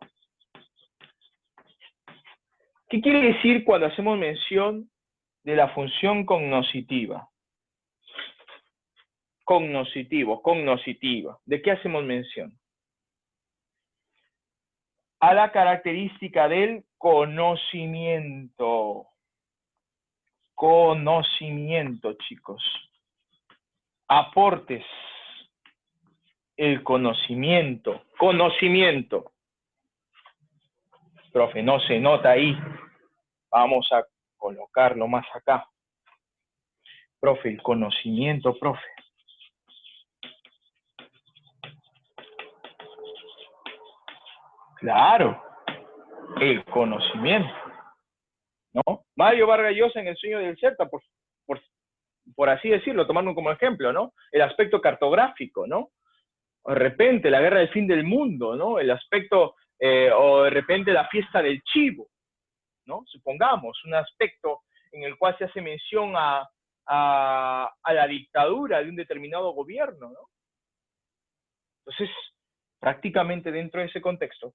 ¿Qué quiere decir cuando hacemos mención de la función cognoscitiva? Cognoscitivo, cognoscitiva. ¿De qué hacemos mención? A la característica del conocimiento. Conocimiento, chicos. Aportes. El conocimiento. Conocimiento. Profe, no se nota ahí. Vamos a colocarlo más acá. Profe, el conocimiento, profe. Claro, el conocimiento, ¿no? Mario Vargas Llosa en El sueño del Celta, por así decirlo, tomando como ejemplo, ¿no? El aspecto cartográfico, ¿no? De repente la guerra del fin del mundo, ¿no? El aspecto, o de repente la fiesta del chivo, ¿no? Supongamos, un aspecto en el cual se hace mención a la dictadura de un determinado gobierno, ¿no? Entonces, prácticamente dentro de ese contexto,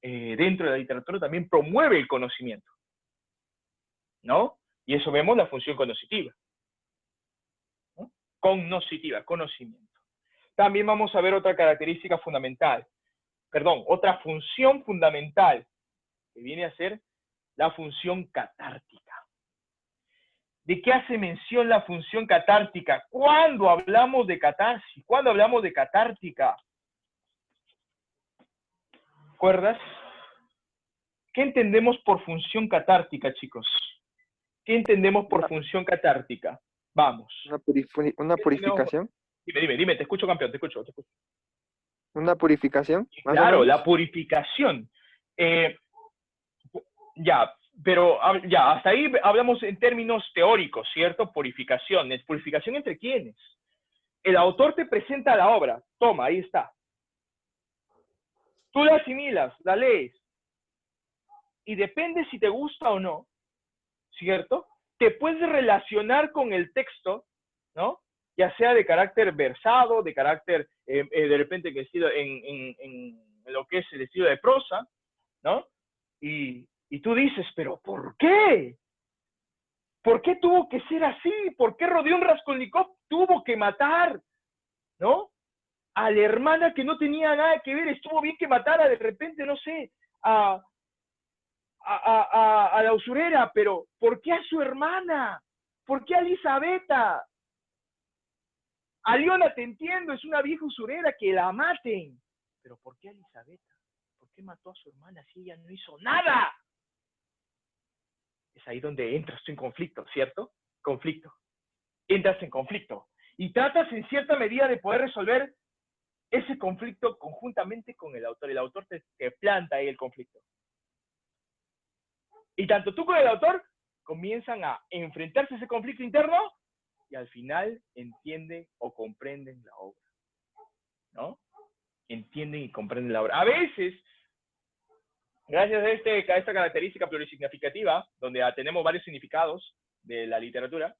dentro de la literatura también promueve el conocimiento, ¿no? Y eso vemos la función cognoscitiva, ¿no? Cognoscitiva, conocimiento. También vamos a ver otra característica fundamental, otra función fundamental, que viene a ser la función catártica. ¿De qué hace mención la función catártica? ¿Cuándo hablamos de catarsis? ¿Cuándo hablamos de catártica? ¿Recuerdas? ¿Qué entendemos por función catártica, chicos? ¿Qué entendemos por función catártica? Vamos. Una purificación. Dime, te escucho, campeón, te escucho. Una purificación, más claro, o menos. la purificación. Pero hasta ahí hablamos en términos teóricos, ¿cierto? Purificación. ¿Es purificación entre quiénes? El autor te presenta la obra. Toma, ahí está. Tú la asimilas, la lees. Y depende si te gusta o no, ¿cierto? Te puedes relacionar con el texto, ¿no? Ya sea de carácter versado, de carácter, de repente, en lo que es el estilo de prosa, ¿no? Y tú dices, ¿pero por qué? ¿Por qué tuvo que ser así? ¿Por qué Rodion Raskolnikov tuvo que matar, ¿no? A la hermana que no tenía nada que ver? Estuvo bien que matara de repente, no sé, a la usurera, pero ¿por qué a su hermana? ¿Por qué a Elisabetta? A Leona te entiendo, es una vieja usurera, que la maten. Pero ¿por qué a Elisabetta? ¿Por qué mató a su hermana si ella no hizo nada? Es ahí donde entras tú en conflicto, ¿cierto? Conflicto. Entras en conflicto. Y tratas en cierta medida de poder resolver ese conflicto conjuntamente con el autor. El autor te planta ahí el conflicto. Y tanto tú como el autor comienzan a enfrentarse a ese conflicto interno y al final entienden o comprenden la obra, ¿no? Entienden y comprenden la obra. A veces, gracias a esta característica plurisignificativa, donde tenemos varios significados de la literatura,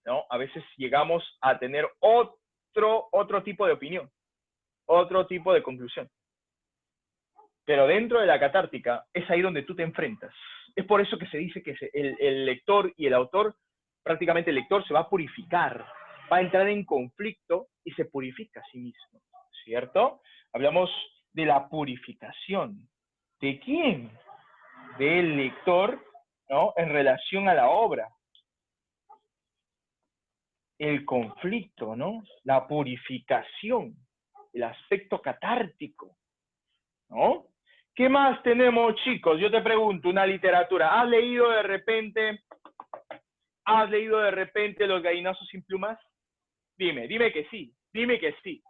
¿no? A veces llegamos a tener otro tipo de opinión, otro tipo de conclusión. Pero dentro de la catártica es ahí donde tú te enfrentas. Es por eso que se dice que el lector y el autor, prácticamente el lector se va a purificar, va a entrar en conflicto y se purifica a sí mismo, ¿cierto? Hablamos de la purificación. ¿De quién? Del lector, ¿no? En relación a la obra. El conflicto, ¿no? La purificación, el aspecto catártico, ¿no? ¿Qué más tenemos, chicos? Yo te pregunto, una literatura. ¿Has leído de repente Los gallinazos sin plumas? Dime que sí, dime que sí.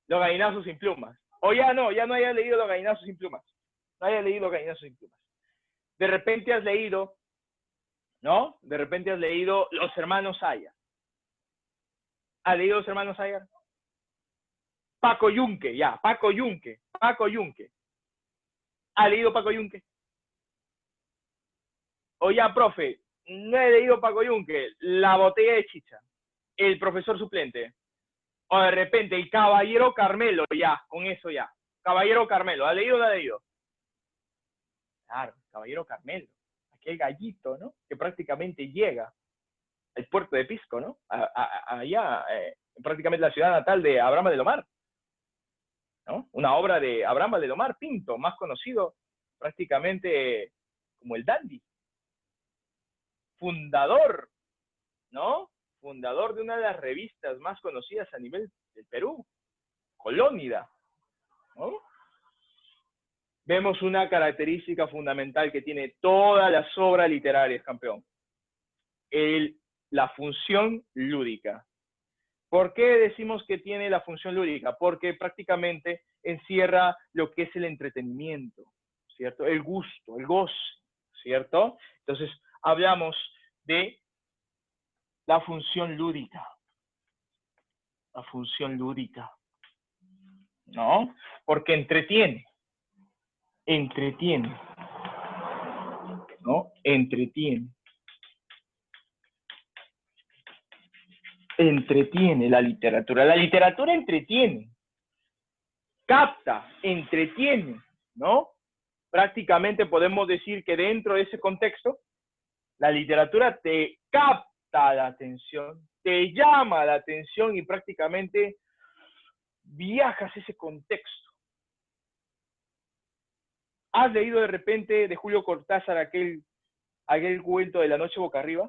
Los gallinazos sin plumas. O ya no hayas leído Los gallinazos sin plumas. No hayas leído Los gallinazos sin plumas. De repente has leído, ¿no? De repente has leído Los hermanos Sayar. ¿Has leído Los hermanos Sayar? Paco Yunque. ¿Ha leído Paco Yunque? O ya, profe, no he leído Paco Yunque, la botella de chicha, el profesor suplente. O de repente, el caballero Carmelo, ya, con eso ya. Caballero Carmelo, ¿ha leído o no ha leído? Claro, caballero Carmelo, aquel gallito, ¿no? Que prácticamente llega al puerto de Pisco, ¿no? Allá, prácticamente la ciudad natal de Abraham Valdemar, ¿no? Una obra de Abraham Valdemar Pinto, más conocido prácticamente como el Dandy. Fundador, ¿no? Fundador de una de las revistas más conocidas a nivel del Perú, Colónida, ¿no? Vemos una característica fundamental que tiene todas las obras literarias, campeón. La función lúdica. ¿Por qué decimos que tiene la función lúdica? Porque prácticamente encierra lo que es el entretenimiento, ¿cierto? El gusto, el goce, ¿cierto? Entonces, hablamos de la función lúdica. La función lúdica, ¿no? Porque entretiene. Entretiene, ¿no? Entretiene. Entretiene la literatura. La literatura entretiene. Capta, entretiene, ¿no? Prácticamente podemos decir que dentro de ese contexto, la literatura te capta la atención, te llama la atención y prácticamente viajas a ese contexto. ¿Has leído de repente de Julio Cortázar aquel cuento de La noche boca arriba?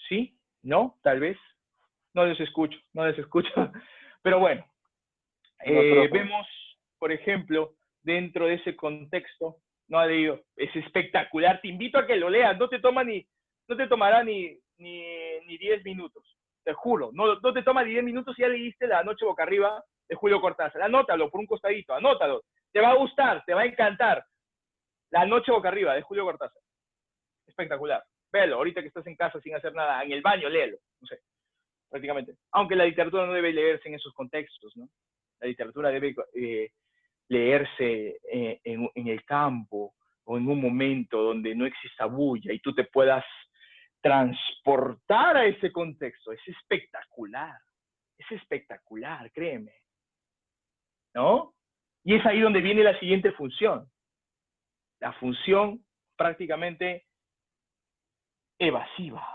¿Sí? ¿No? Tal vez. No les escucho. Pero bueno, vemos, por ejemplo, dentro de ese contexto, no ha leído, es espectacular, te invito a que lo leas, no te tomará ni 10 minutos, te juro, no te toma 10 minutos si ya leíste La noche boca arriba de Julio Cortázar. Anótalo por un costadito, anótalo. Te va a gustar, te va a encantar. La noche boca arriba de Julio Cortázar. Espectacular. Véalo, ahorita que estás en casa sin hacer nada, en el baño, léelo. No sé, prácticamente. Aunque la literatura no debe leerse en esos contextos, ¿no? La literatura debe leerse en el campo o en un momento donde no exista bulla y tú te puedas transportar a ese contexto. Es espectacular, créeme. ¿No? Y es ahí donde viene la siguiente función. La función prácticamente evasiva.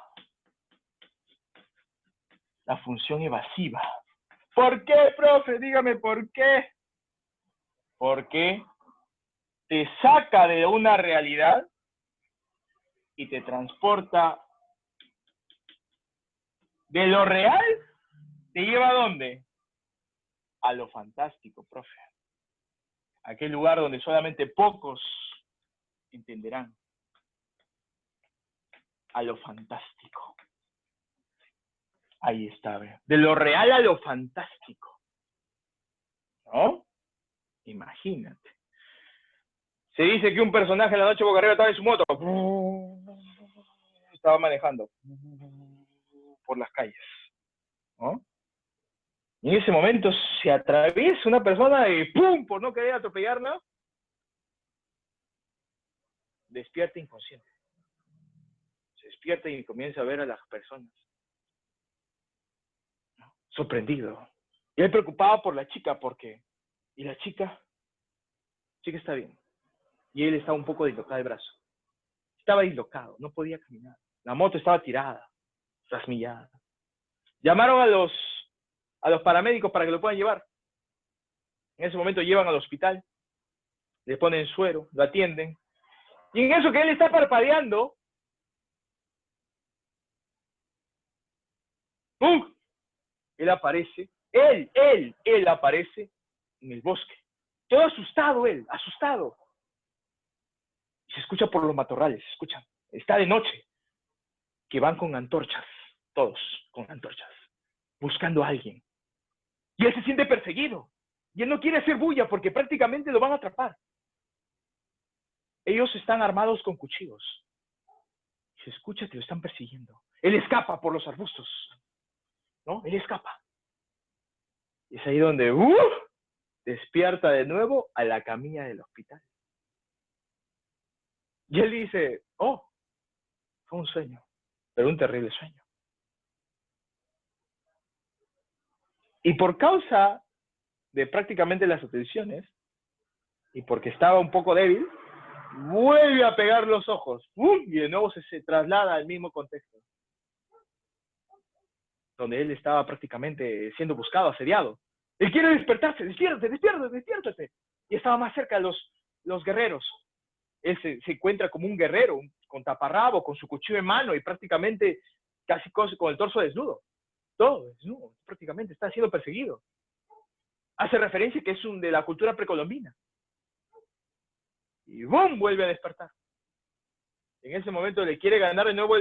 La función evasiva. ¿Por qué, profe? Dígame por qué. Porque te saca de una realidad y te transporta de lo real. ¿Te lleva a dónde? A lo fantástico, profe. Aquel lugar donde solamente pocos entenderán. A lo fantástico. Ahí está, ¿ve? De lo real a lo fantástico. ¿No? Imagínate. Se dice que un personaje en La noche boca arriba estaba en su moto. Estaba manejando por las calles. ¿No? Y en ese momento se atraviesa una persona y ¡pum! Por no querer atropellarla, despierta inconsciente. Se despierta y comienza a ver a las personas. ¿No? Sorprendido. Y él preocupado por la chica, porque... Y la chica está bien. Y él estaba un poco dislocado el brazo. Estaba dislocado, no podía caminar. La moto estaba tirada, trasmillada. Llamaron a los paramédicos para que lo puedan llevar. En ese momento llevan al hospital, le ponen suero, lo atienden. Y en eso que él está parpadeando, ¡pum! Él aparece, él aparece en el bosque. Todo asustado él, asustado. Y se escucha por los matorrales, se escucha. Está de noche, que van con antorchas, todos con antorchas, buscando a alguien. Y él se siente perseguido. Y él no quiere hacer bulla porque prácticamente lo van a atrapar. Ellos están armados con cuchillos. Se escucha que lo están persiguiendo. Él escapa por los arbustos. ¿No? Él escapa. Y es ahí donde despierta de nuevo a la camilla del hospital. Y él dice, oh, fue un sueño, pero un terrible sueño. Y por causa de prácticamente las atenciones, y porque estaba un poco débil, vuelve a pegar los ojos, y de nuevo se traslada al mismo contexto, donde él estaba prácticamente siendo buscado, asediado. Él quiere despertarse, despiértate. Y estaba más cerca de los guerreros. Él se encuentra como un guerrero, con taparrabo, con su cuchillo en mano, y prácticamente casi con el torso desnudo. Todo desnudo, prácticamente está siendo perseguido. Hace referencia que es de la cultura precolombina. Y ¡bum! Vuelve a despertar. En ese momento le quiere ganar de nuevo,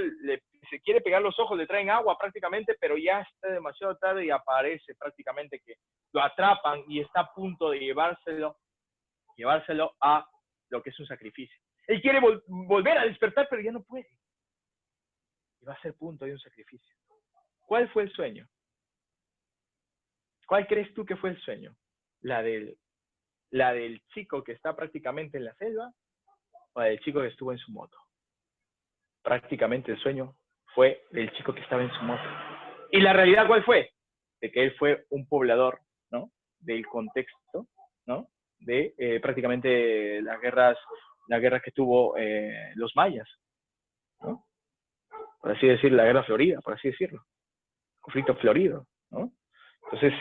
se quiere pegar los ojos, le traen agua prácticamente, pero ya está demasiado tarde y aparece prácticamente que lo atrapan y está a punto de llevárselo a lo que es un sacrificio. Él quiere volver a despertar, pero ya no puede. Y va a ser punto de un sacrificio. ¿Cuál fue el sueño? ¿Cuál crees tú que fue el sueño? ¿La del chico que está prácticamente en la selva o la del chico que estuvo en su moto? Prácticamente el sueño fue del chico que estaba en su moto. ¿Y la realidad cuál fue? De que él fue un poblador, ¿no? Del contexto, ¿no? De prácticamente las guerras que tuvo los mayas, ¿no? Por así decir, la guerra florida, por así decirlo. Conflicto florido, ¿no? Entonces,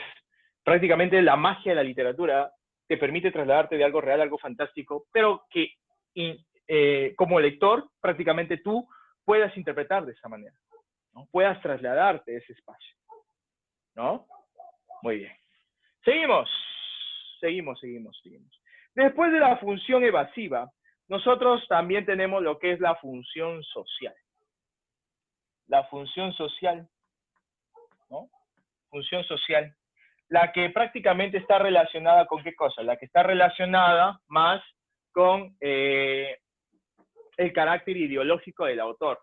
prácticamente la magia de la literatura te permite trasladarte de algo real a algo fantástico, pero que como lector, prácticamente tú puedas interpretar de esa manera, ¿no? Puedas trasladarte a ese espacio, ¿no? Muy bien. Seguimos. Después de la función evasiva, nosotros también tenemos lo que es la función social. La función social, ¿no? Función social. La que prácticamente está relacionada con ¿qué cosa? La que está relacionada más con el carácter ideológico del autor.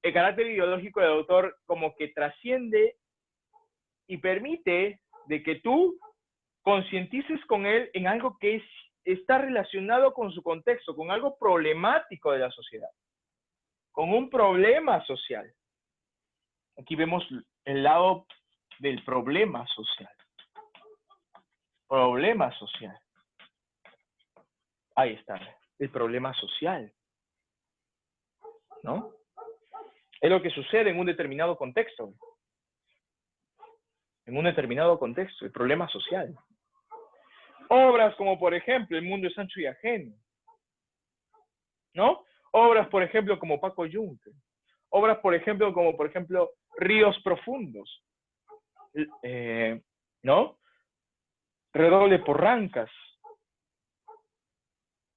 El carácter ideológico del autor como que trasciende y permite de que tú concientices con él en algo que está relacionado con su contexto, con algo problemático de la sociedad, con un problema social. Aquí vemos el lado del problema social. Problema social. Ahí está, el problema social, ¿no? Es lo que sucede en un determinado contexto. En un determinado contexto, el problema social. Obras como, por ejemplo, El mundo es ancho y ajeno, ¿no? Obras, por ejemplo, como Paco Yunque. Obras, por ejemplo, como, por ejemplo, Ríos profundos, ¿no? Redoble por Rancas,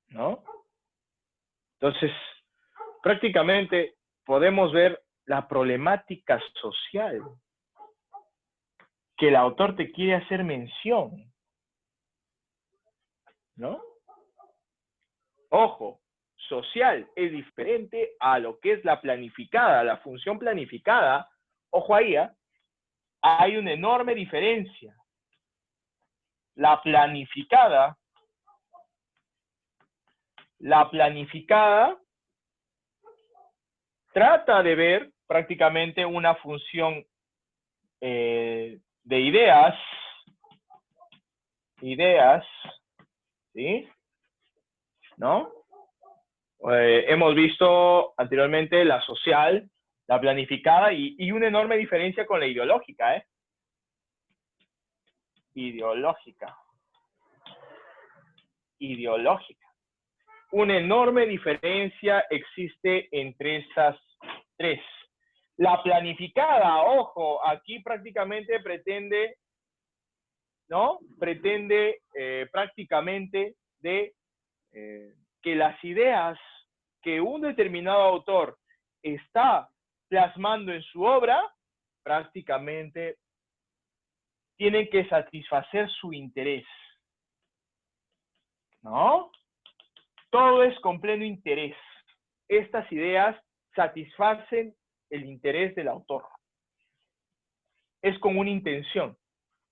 ¿no? Entonces, prácticamente podemos ver la problemática social que el autor te quiere hacer mención, ¿no? Ojo, social es diferente a lo que es la planificada, la función planificada. Ojo ahí, hay una enorme diferencia. La planificada trata de ver prácticamente una función de ideas, ¿sí? ¿No? Hemos visto anteriormente la social, la planificada y una enorme diferencia con la ideológica, Ideológica. Una enorme diferencia existe entre esas tres. La planificada, ojo, aquí prácticamente pretende, ¿no? Pretende prácticamente de que las ideas que un determinado autor está plasmando en su obra, prácticamente tienen que satisfacer su interés, ¿no? Todo es con pleno interés. Estas ideas satisfacen el interés del autor. Es con una intención.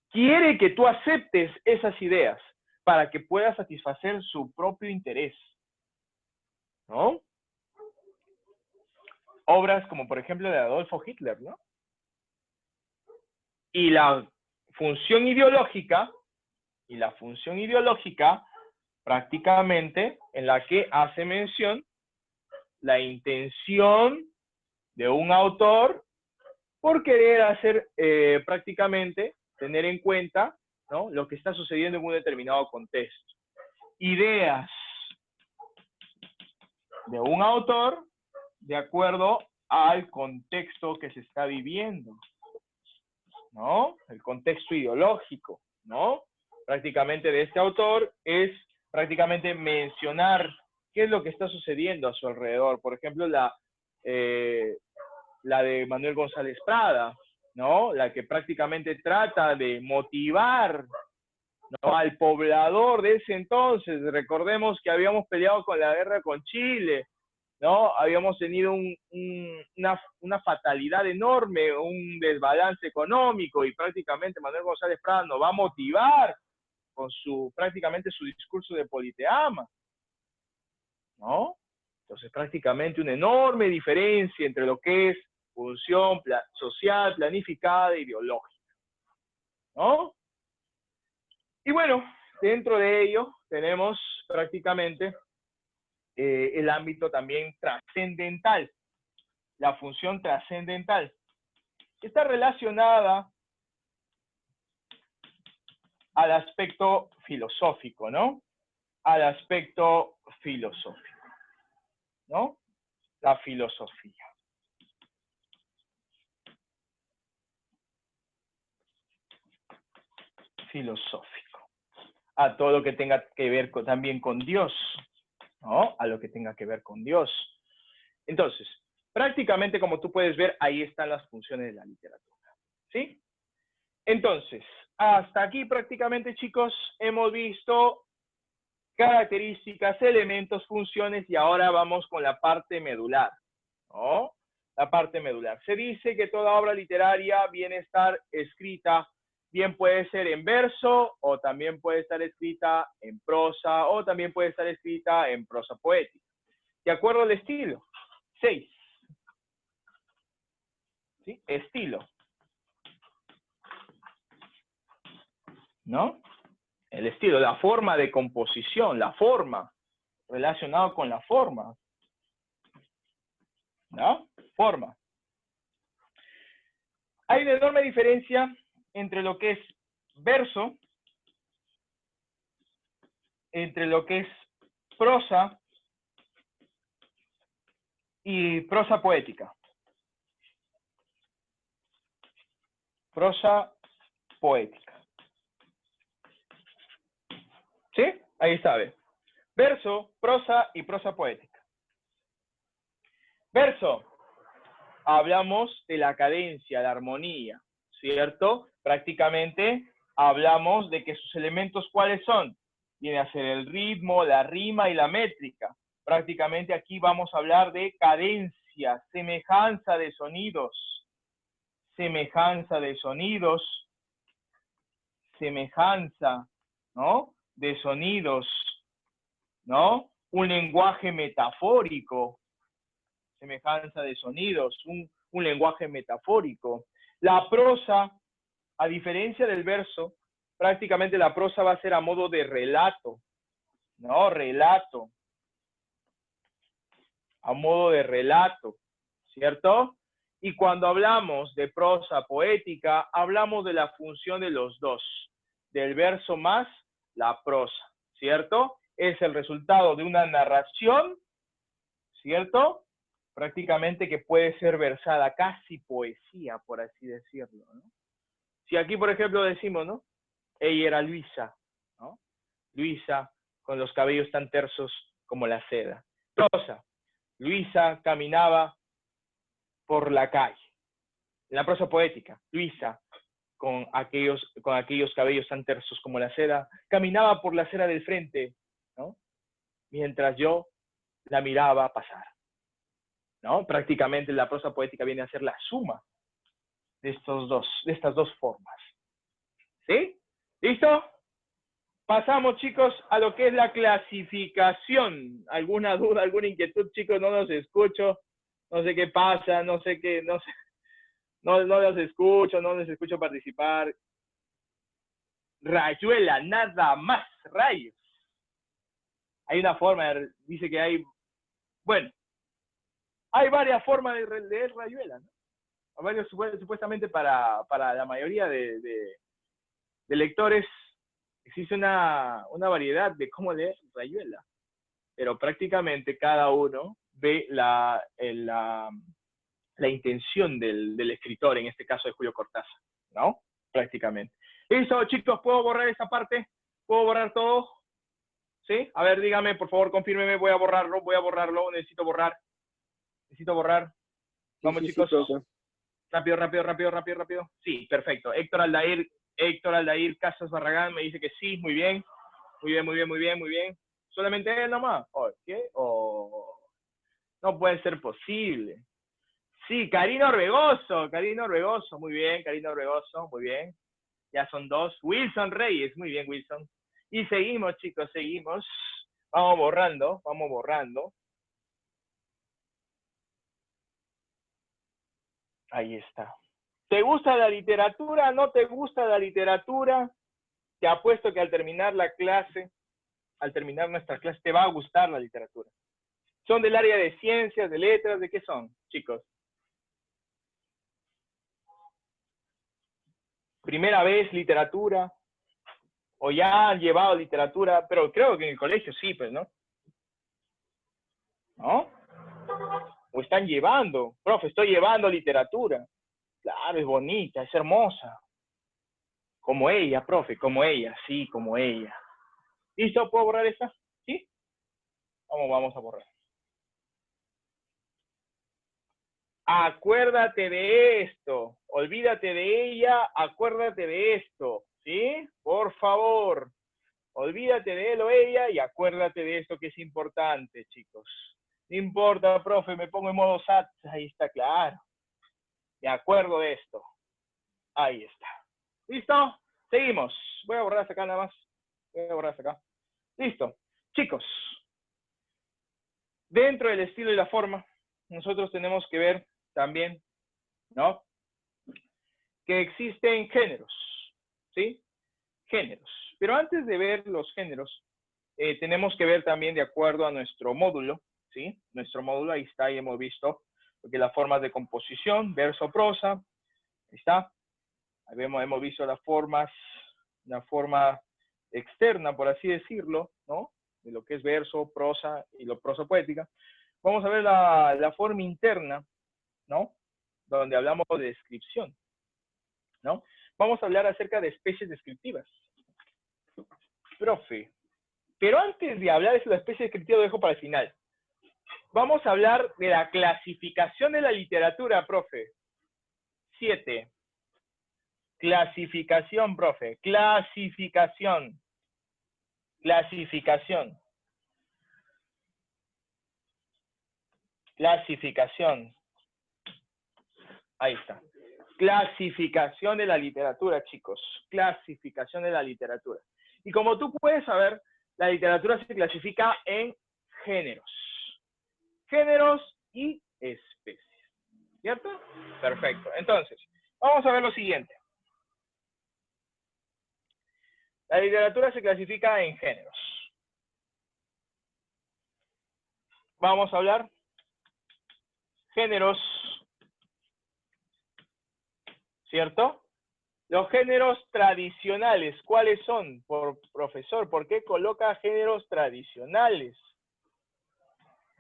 Quiere que tú aceptes esas ideas para que pueda satisfacer su propio interés, ¿no? Obras como, por ejemplo, de Adolfo Hitler, ¿no? Y la función ideológica, prácticamente en la que hace mención la intención de un autor por querer hacer prácticamente, tener en cuenta, ¿no?, lo que está sucediendo en un determinado contexto. Ideas de un autor de acuerdo al contexto que se está viviendo, ¿no? El contexto ideológico, ¿no? Prácticamente de este autor es prácticamente mencionar qué es lo que está sucediendo a su alrededor. Por ejemplo, la de Manuel González Prada, ¿no? La que prácticamente trata de motivar, ¿no?, al poblador de ese entonces. Recordemos que habíamos peleado con la guerra con Chile, ¿no? Habíamos tenido una fatalidad enorme, un desbalance económico, y prácticamente Manuel González Prada nos va a motivar con prácticamente su discurso de politeama, ¿no? Entonces, prácticamente una enorme diferencia entre lo que es función social, planificada e ideológica, ¿no? Y bueno, dentro de ello tenemos prácticamente el ámbito también trascendental, la función trascendental, que está relacionada al aspecto filosófico, ¿no? Al aspecto filosófico, ¿no? La filosofía. Filosófico. A todo lo que tenga que ver también con Dios, ¿no? A lo que tenga que ver con Dios. Entonces, prácticamente, como tú puedes ver, ahí están las funciones de la literatura, ¿sí? Entonces, hasta aquí prácticamente, chicos, hemos visto características, elementos, funciones, y ahora vamos con la parte medular, ¿no? La parte medular. Se dice que toda obra literaria viene a estar escrita, bien puede ser en verso, o también puede estar escrita en prosa, o también puede estar escrita en prosa poética. De acuerdo al estilo. 6. ¿Sí? Estilo. ¿No? El estilo, la forma de composición, la forma, relacionado con la forma. ¿No? Forma. Hay una enorme diferencia entre lo que es verso, entre lo que es prosa y prosa poética. Prosa poética. ¿Sí? Ahí está, ¿ve? Verso, prosa y prosa poética. Verso. Hablamos de la cadencia, la armonía, ¿cierto? Prácticamente hablamos de que sus elementos, ¿cuáles son? Viene a ser el ritmo, la rima y la métrica. Prácticamente aquí vamos a hablar de cadencia, semejanza de sonidos, semejanza de sonidos, semejanza, ¿no?, de sonidos, ¿no? Un lenguaje metafórico, semejanza de sonidos, un lenguaje metafórico. La prosa, a diferencia del verso, prácticamente la prosa va a ser a modo de relato, ¿no? Relato. A modo de relato, ¿cierto? Y cuando hablamos de prosa poética, hablamos de la función de los dos, del verso más la prosa, ¿cierto? Es el resultado de una narración, ¿cierto? Prácticamente que puede ser versada, casi poesía, por así decirlo, ¿no? Si aquí, por ejemplo, decimos, ¿no? Ella era Luisa, ¿no? Luisa con los cabellos tan tersos como la seda. Prosa. Luisa caminaba por la calle. En la prosa poética, Luisa, con aquellos cabellos tan tersos como la seda, caminaba por la acera del frente, ¿no?, mientras yo la miraba pasar, ¿no? Prácticamente la prosa poética viene a ser la suma de estas dos formas. ¿Sí? ¿Listo? Pasamos, chicos, a lo que es la clasificación. ¿Alguna duda, alguna inquietud, chicos? No los escucho. No sé qué pasa, no sé qué, no sé. No los escucho, no les escucho participar. Rayuela, nada más, rayos. Hay una forma, dice que hay, bueno, hay varias formas de leer rayuela, ¿no? Varios, supuestamente para la mayoría de lectores existe una variedad de cómo leer rayuela, pero prácticamente cada uno ve la intención del escritor, en este caso de Julio Cortázar, ¿no? Prácticamente. Listo, chicos, ¿puedo borrar esta parte? ¿Puedo borrar todo? ¿Sí? A ver, dígame, por favor, confírmeme, voy a borrarlo, necesito borrar. Vamos, Sí, chicos. profe. Rápido. Sí, perfecto. Héctor Aldair Casas Barragán me dice que sí, muy bien. Muy bien. Solamente él nomás. ¿Qué? No puede ser posible. Sí, Karina Orbegoso, muy bien, muy bien. Ya son dos. Wilson Reyes, muy bien, Wilson. Y seguimos, chicos, seguimos. Vamos borrando. Ahí está. ¿Te gusta la literatura? ¿No te gusta la literatura? Te apuesto que al terminar nuestra clase, te va a gustar la literatura. ¿Son del área de ciencias, de letras? ¿De qué son, chicos? ¿Primera vez literatura? ¿O ya han llevado literatura? Pero creo que en el colegio sí, pues, ¿no? ¿No? ¿O están llevando? Profe, estoy llevando literatura. Claro, es bonita, es hermosa. Como ella, profe, como ella, sí, como ella. ¿Listo? ¿Puedo borrar esta? ¿Sí? Vamos a borrar. Acuérdate de esto. Olvídate de ella, acuérdate de esto. ¿Sí? Por favor. Olvídate de él o ella y acuérdate de esto que es importante, chicos. No importa, profe, me pongo en modo SAT. Ahí está, claro. Me acuerdo de esto. Ahí está. ¿Listo? Seguimos. Voy a borrar hasta acá nada más. Listo. Chicos, dentro del estilo y la forma, nosotros tenemos que ver también, ¿no? Que existen géneros, ¿sí? Géneros. Pero antes de ver los géneros, tenemos que ver también de acuerdo a nuestro módulo, ¿sí? Nuestro módulo, ahí está, y hemos visto porque las formas de composición, verso, prosa, ahí está. Ahí hemos visto las formas, una forma externa, por así decirlo, ¿no? De lo que es verso, prosa y lo prosa poética. Vamos a ver la forma interna, ¿no? Donde hablamos de descripción, ¿no? Vamos a hablar acerca de especies descriptivas. Profe, pero antes de hablar de la especie descriptiva, lo dejo para el final. Vamos a hablar de la clasificación de la literatura, profe. 7. Clasificación, profe. Clasificación. Ahí está. Clasificación de la literatura, chicos. Clasificación de la literatura. Y como tú puedes saber, la literatura se clasifica en géneros. Géneros y especies. ¿Cierto? Perfecto. Entonces, vamos a ver lo siguiente. La literatura se clasifica en géneros. Vamos a hablar géneros, ¿cierto? Los géneros tradicionales, ¿cuáles son? Profesor, ¿por qué coloca géneros tradicionales?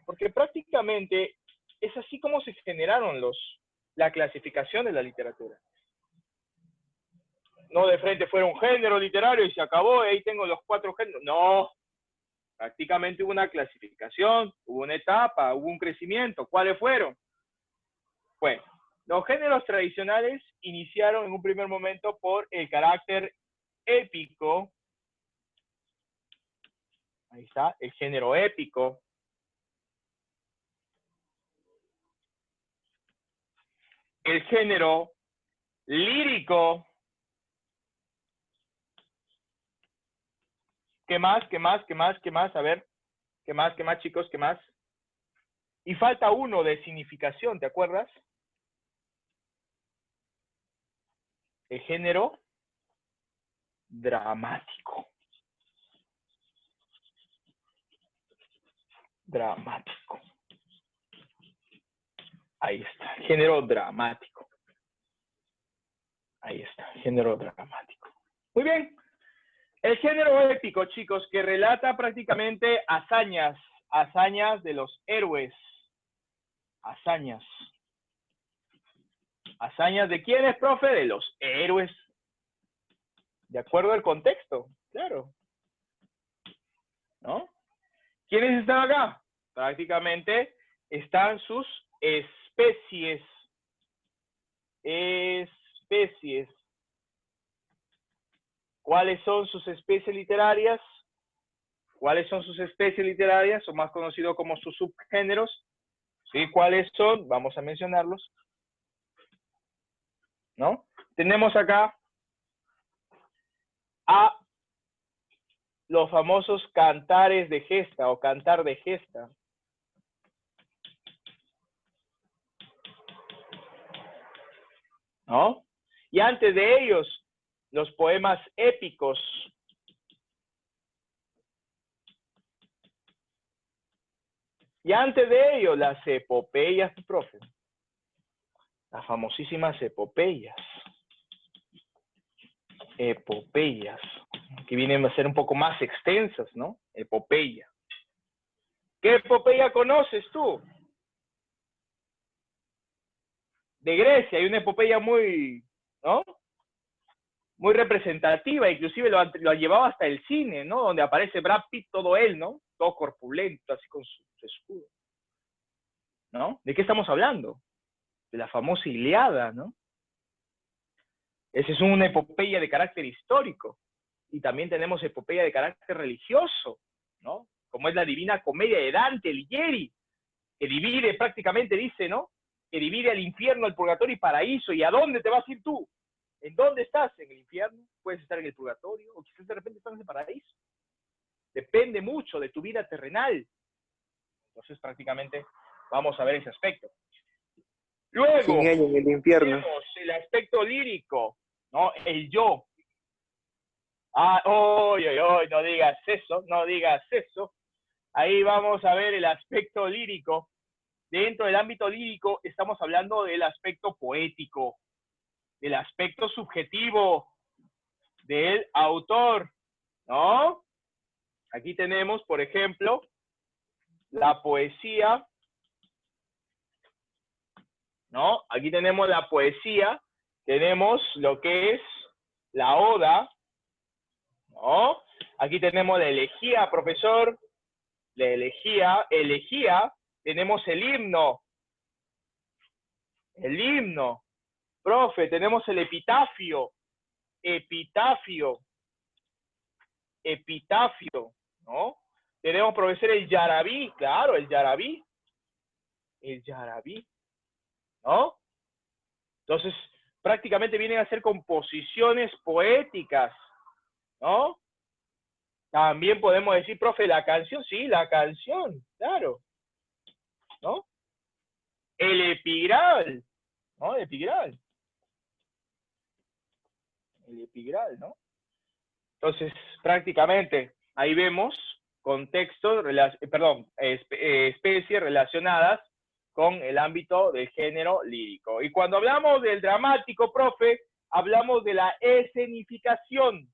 Porque prácticamente es así como se generaron la clasificación de la literatura. No de frente fuera un género literario y se acabó, y ahí tengo los 4 géneros. No, prácticamente hubo una clasificación, hubo una etapa, hubo un crecimiento. ¿Cuáles fueron? Bueno, los géneros tradicionales iniciaron en un primer momento por el carácter épico. Ahí está, el género épico. El género lírico. ¿Qué más? ¿Qué más? ¿Qué más? ¿Qué más? A ver. ¿Qué más? ¿Qué más, chicos? ¿Qué más? Y falta uno de significación, ¿te acuerdas? El género dramático. Dramático. Ahí está, género dramático. Ahí está, género dramático. Muy bien. El género épico, chicos, que relata prácticamente hazañas, hazañas de los héroes. Hazañas. ¿Hazañas de quiénes, profe? De los héroes. De acuerdo al contexto, claro. ¿No? ¿Quiénes están acá? Prácticamente están sus especies. Especies. ¿Cuáles son sus especies literarias? ¿Cuáles son sus especies literarias? O más conocido como sus subgéneros. ¿Sí? ¿Cuáles son? Vamos a mencionarlos. ¿No? Tenemos acá a los famosos cantares de gesta o cantar de gesta. ¿No? Y antes de ellos, los poemas épicos. Y antes de ellos, las epopeyas, profe. Las famosísimas epopeyas. Epopeyas. Que vienen a ser un poco más extensas, ¿no? Epopeya. ¿Qué epopeya conoces tú? De Grecia, hay una epopeya muy, ¿no? Muy representativa, inclusive lo ha llevado hasta el cine, ¿no? Donde aparece Brad Pitt, todo él, ¿no? Todo corpulento, así con su escudo. ¿No? ¿De qué estamos hablando? De la famosa Ilíada, ¿no? Esa es una epopeya de carácter histórico. Y también tenemos epopeya de carácter religioso, ¿no? Como es la Divina Comedia de Dante Alighieri, que divide prácticamente, dice, ¿no? Que divide al infierno, al purgatorio y paraíso. ¿Y a dónde te vas a ir tú? ¿En dónde estás? ¿En el infierno? ¿Puedes estar en el purgatorio? ¿O quizás de repente estás en el paraíso? Depende mucho de tu vida terrenal. Entonces, prácticamente, vamos a ver ese aspecto. Luego, Sin ella en el infierno. tenemos el aspecto lírico, ¿no? El yo. No digas eso, no digas eso. Ahí vamos a ver el aspecto lírico. Dentro del ámbito lírico estamos hablando del aspecto poético, del aspecto subjetivo del autor, ¿no? Aquí tenemos, por ejemplo, la poesía, ¿no? Aquí tenemos la poesía, tenemos lo que es la oda, ¿no? Aquí tenemos la elegía, profesor, la elegía, tenemos el himno, profe, tenemos el epitafio, ¿no? Tenemos, profesor, el yarabí, claro, el yarabí, ¿no? Entonces, prácticamente vienen a ser composiciones poéticas, ¿no? También podemos decir, profe, la canción, sí, la canción, claro, ¿no? El epigral, ¿no? El epigral, ¿no? Entonces, prácticamente, ahí vemos contextos, especies relacionadas con el ámbito del género lírico. Y cuando hablamos del dramático, profe, hablamos de la escenificación.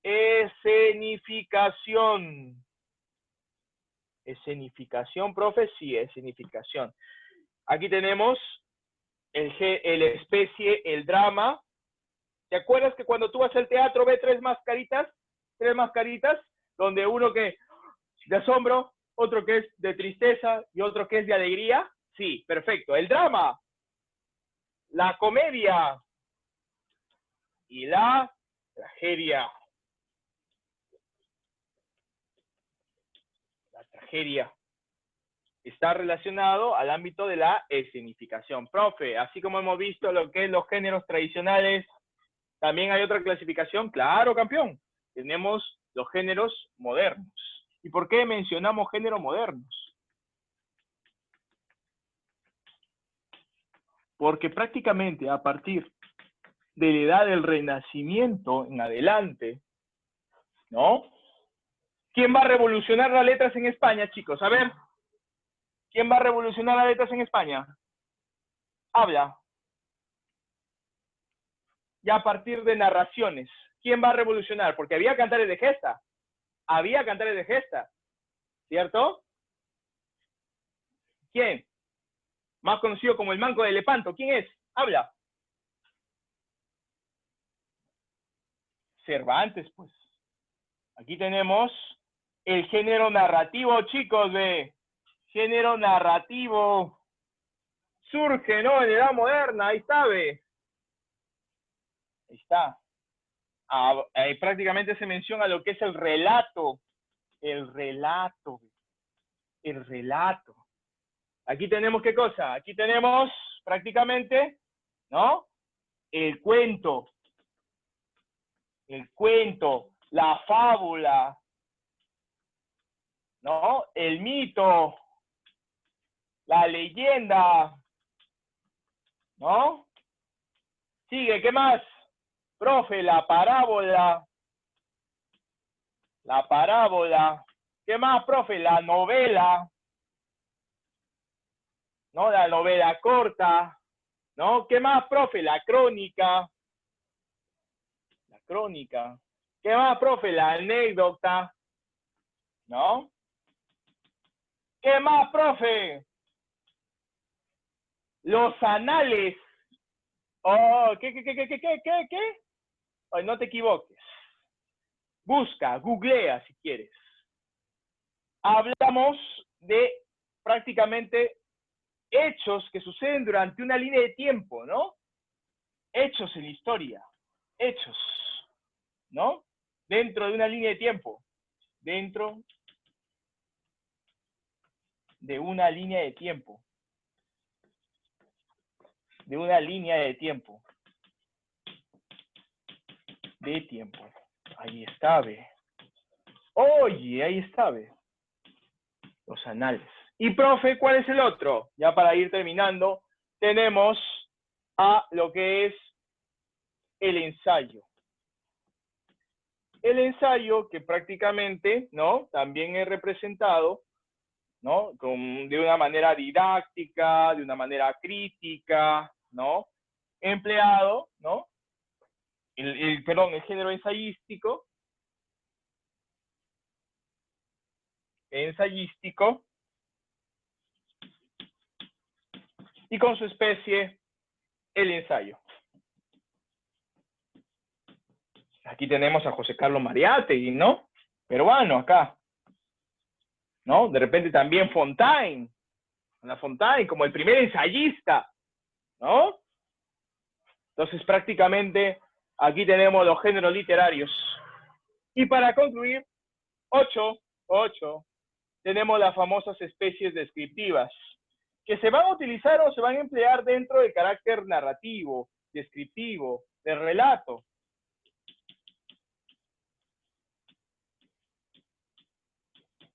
Escenificación, profe, sí, escenificación. Aquí tenemos el especie, el drama. ¿Te acuerdas que cuando tú vas al teatro ves tres mascaritas, donde uno que de asombro, otro que es de tristeza y otro que es de alegría? Sí, perfecto. El drama, la comedia y la tragedia. La tragedia está relacionado al ámbito de la escenificación. Profe, así como hemos visto lo que es los géneros tradicionales, ¿también hay otra clasificación? Claro, campeón. tenemos los géneros modernos. ¿Y por qué mencionamos géneros modernos? Porque prácticamente a partir de la edad del Renacimiento en adelante, ¿no? ¿Quién va a revolucionar las letras en España, chicos? A ver, ¿quién va a revolucionar las letras en España? Habla. Ya a partir de narraciones. ¿Quién va a revolucionar? Porque había cantares de gesta. Había cantares de gesta. ¿Cierto? ¿Quién? Más conocido como el Manco de Lepanto. ¿Quién es? Habla. Cervantes, pues. Aquí tenemos el género narrativo, chicos, de género narrativo. Surge, ¿no? En la edad moderna, ahí está, ve. Ahí está. Ahí prácticamente se menciona lo que es el relato. El relato. El relato. Aquí tenemos, ¿qué cosa? Aquí tenemos prácticamente, ¿no? El cuento, la fábula, ¿no? El mito, la leyenda, ¿no? Sigue, ¿qué más? Profe, la parábola. ¿Qué más, profe? La novela, ¿no? La novela corta, ¿no? ¿Qué más, profe? La crónica. ¿Qué más, profe? La anécdota, ¿no? ¿Qué más, profe? Los anales. Oh, ¿qué? Ay, no te equivoques. Busca, googlea si quieres. Hablamos de prácticamente hechos que suceden durante una línea de tiempo, ¿no? Hechos en la historia. Hechos, ¿no? Dentro de una línea de tiempo. Dentro de una línea de tiempo. De una línea de tiempo. De tiempo. Ahí está, ve. Oye, ahí está, ve. Los anales. Y, profe, ¿cuál es el otro? Ya para ir terminando, tenemos a lo que es el ensayo. El ensayo que prácticamente, ¿no? También es representado, ¿no? De una manera didáctica, de una manera crítica, ¿no? Empleado, ¿no? El género ensayístico, y con su especie, el ensayo. Aquí tenemos a José Carlos Mariátegui, ¿no? Peruano acá, ¿no? De repente también Fontaine, como el primer ensayista, ¿no? Entonces prácticamente aquí tenemos los géneros literarios. Y para concluir, 8, tenemos las famosas especies descriptivas, que se van a utilizar o se van a emplear dentro del carácter narrativo, descriptivo, del relato.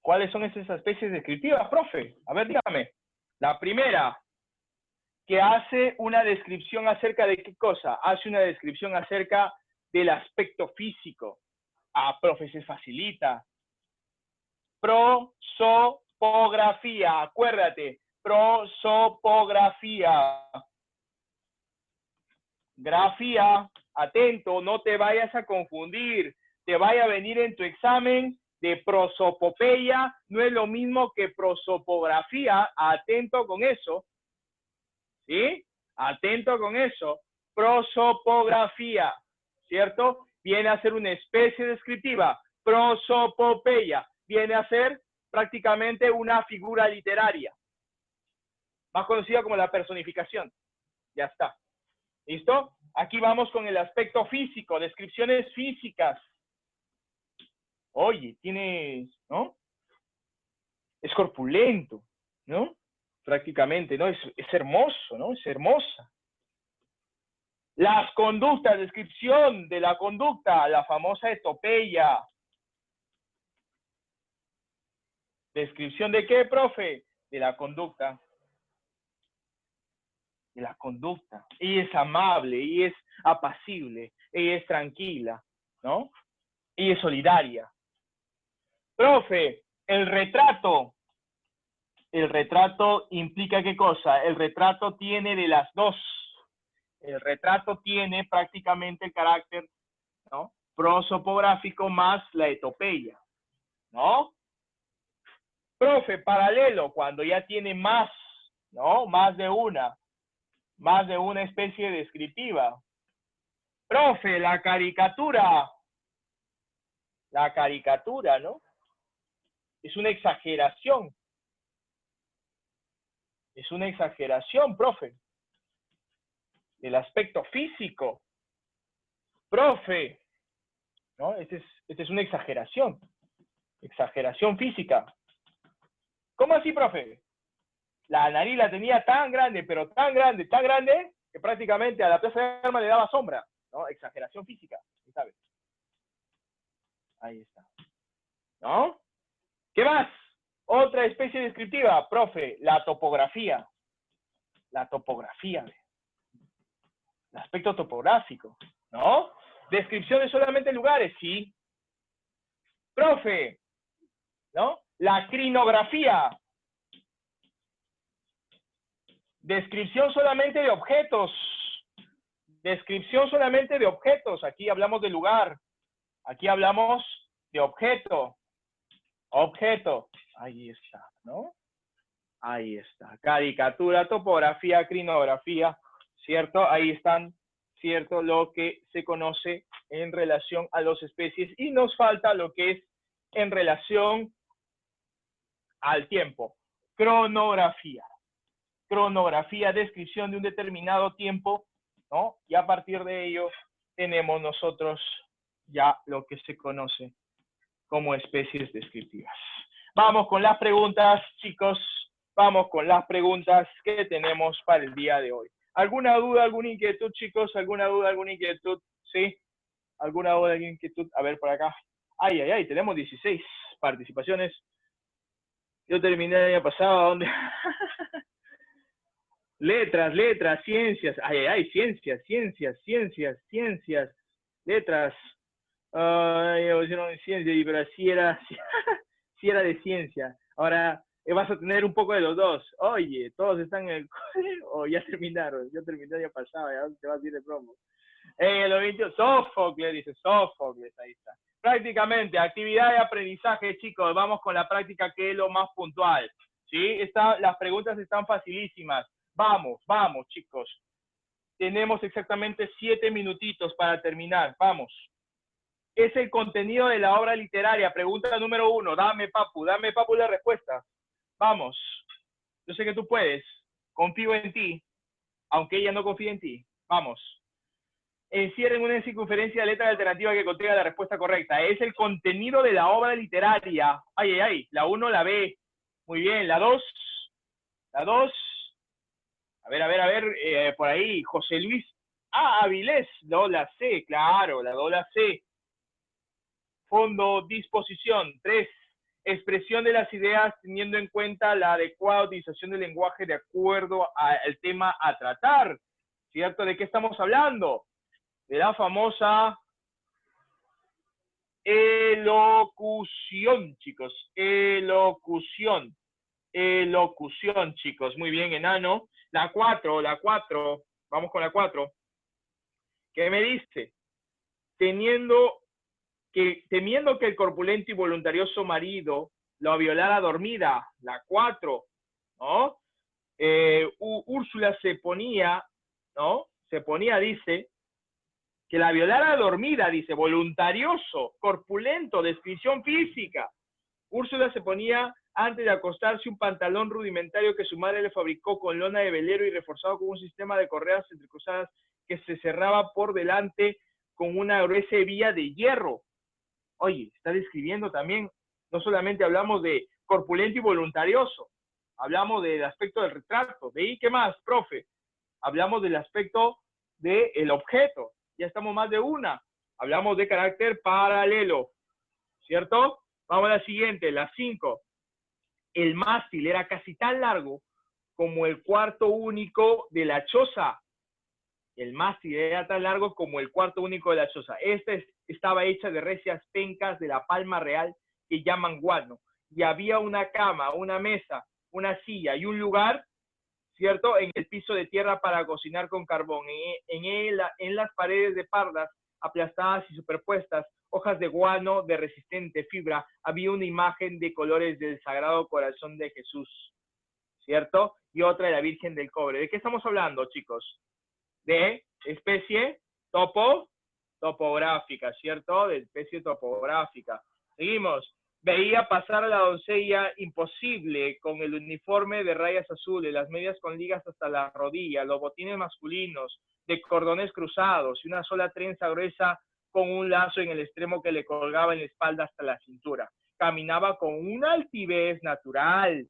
¿Cuáles son esas especies descriptivas, profe? A ver, dígame. La primera, que hace una descripción acerca de qué cosa. Hace una descripción acerca del aspecto físico. Ah, profe, se facilita. Prosopografía, acuérdate. Prosopografía. Grafía, atento, no te vayas a confundir. Te vaya a venir en tu examen de prosopopeya, no es lo mismo que prosopografía, atento con eso, ¿sí? Atento con eso, prosopografía, ¿cierto? Viene a ser una especie descriptiva, prosopopeya, viene a ser prácticamente una figura literaria, más conocida como la personificación, ya está, ¿listo? Aquí vamos con el aspecto físico, descripciones físicas. Oye, tiene, ¿no? Es corpulento, ¿no? Prácticamente, ¿no? Es hermoso, ¿no? Es hermosa. Las conductas, descripción de la conducta, la famosa etopeya. ¿Descripción de qué, profe? De la conducta. De la conducta. Ella es amable, ella es apacible, ella es tranquila, ¿no? Ella es solidaria. Profe, el retrato. El retrato implica ¿qué cosa? El retrato tiene de las dos. El retrato tiene prácticamente el carácter, ¿no?, prosopográfico más la etopeya, ¿no? Profe, paralelo, cuando ya tiene más, ¿no? Más de una especie descriptiva. Profe, la caricatura, ¿no? Es una exageración. Es una exageración, profe. El aspecto físico. Profe, ¿no? Esta es una exageración. Exageración física. ¿Cómo así, profe? La nariz la tenía tan grande, pero tan grande, que prácticamente a la Plaza de Armas le daba sombra, ¿no? Exageración física, ¿sabes? Ahí está. ¿No? ¿Qué más? Otra especie descriptiva, profe, la topografía. La topografía. El aspecto topográfico, ¿no? Descripción de solamente lugares, sí. Profe, ¿no? La crinografía. Descripción solamente de objetos. Descripción solamente de objetos. Aquí hablamos de lugar. Aquí hablamos de objeto. Objeto. Ahí está, ¿no? Ahí está. Caricatura, topografía, crinografía, ¿cierto? Ahí están, ¿cierto? Lo que se conoce en relación a las especies. Y nos falta lo que es en relación al tiempo. Cronografía. Cronografía, descripción de un determinado tiempo, ¿no? Y a partir de ello tenemos nosotros ya lo que se conoce como especies descriptivas. Vamos con las preguntas, chicos. Vamos con las preguntas que tenemos para el día de hoy. ¿Alguna duda, alguna inquietud, chicos? ¿Alguna duda, alguna inquietud? ¿Sí? ¿Alguna duda, alguna inquietud? A ver, por acá. Ay, ay, ay, tenemos 16 participaciones. Yo terminé el año pasado, ¿dónde? Letras, ciencias. Ay, ay, ay, ciencias. Letras. Hicieron ciencia, pero sí era de ciencia. Ahora vas a tener un poco de los dos. Oye, todos están en el cole o ya terminaron. Yo terminé el año pasado, ya te vas a ir de promo. Los 21, Sófocles, dice Sófocles, ahí está. Prácticamente, actividad de aprendizaje, chicos. Vamos con la práctica, que es lo más puntual. ¿Sí? Las preguntas están facilísimas. Vamos, chicos. Tenemos exactamente 7 minutitos para terminar. Vamos. Es el contenido de la obra literaria. Pregunta número 1. Dame, papu, la respuesta. Vamos. Yo sé que tú puedes. Confío en ti, aunque ella no confíe en ti. Vamos. Encierren una circunferencia de letra alternativa que contenga la respuesta correcta. Es el contenido de la obra literaria. Ay, ay, ay. La 1, la B. Muy bien. La 2. La 2. A ver. Por ahí. José Luis Avilés. No, la C. Claro, la 2, la C. Fondo, disposición. 3. Expresión de las ideas teniendo en cuenta la adecuada utilización del lenguaje de acuerdo al tema a tratar. ¿Cierto? ¿De qué estamos hablando? De la famosa elocución, chicos. Elocución, chicos. Muy bien, enano. La 4. Vamos con la 4. ¿Qué me dice? Temiendo que el corpulento y voluntarioso marido la violara dormida. La 4, ¿no? Úrsula se ponía, dice, que la violara dormida, dice, voluntarioso, corpulento, descripción física. Úrsula se ponía antes de acostarse un pantalón rudimentario que su madre le fabricó con lona de velero y reforzado con un sistema de correas entrecruzadas que se cerraba por delante con una gruesa hebilla de hierro. Oye, está describiendo también, no solamente hablamos de corpulento y voluntarioso, hablamos del aspecto del retrato. ¿De ahí qué más, profe? Hablamos del aspecto del objeto. Ya estamos más de una. Hablamos de carácter paralelo, ¿cierto? Vamos a la siguiente, la 5. El mástil era casi tan largo como el cuarto único de la choza. El mástil era tan largo como el cuarto único de la choza. Esta estaba hecha de recias pencas de la palma real que llaman guano. Y había una cama, una mesa, una silla y un lugar, ¿cierto?, en el piso de tierra para cocinar con carbón. En las paredes de pardas, aplastadas y superpuestas, hojas de guano de resistente fibra, había una imagen de colores del Sagrado Corazón de Jesús, ¿cierto? Y otra de la Virgen del Cobre. ¿De qué estamos hablando, chicos? De especie topográfica, ¿cierto? De especie topográfica. Seguimos. Veía pasar a la doncella imposible con el uniforme de rayas azules, las medias con ligas hasta la rodilla, los botines masculinos de cordones cruzados y una sola trenza gruesa con un lazo en el extremo que le colgaba en la espalda hasta la cintura. Caminaba con una altivez natural,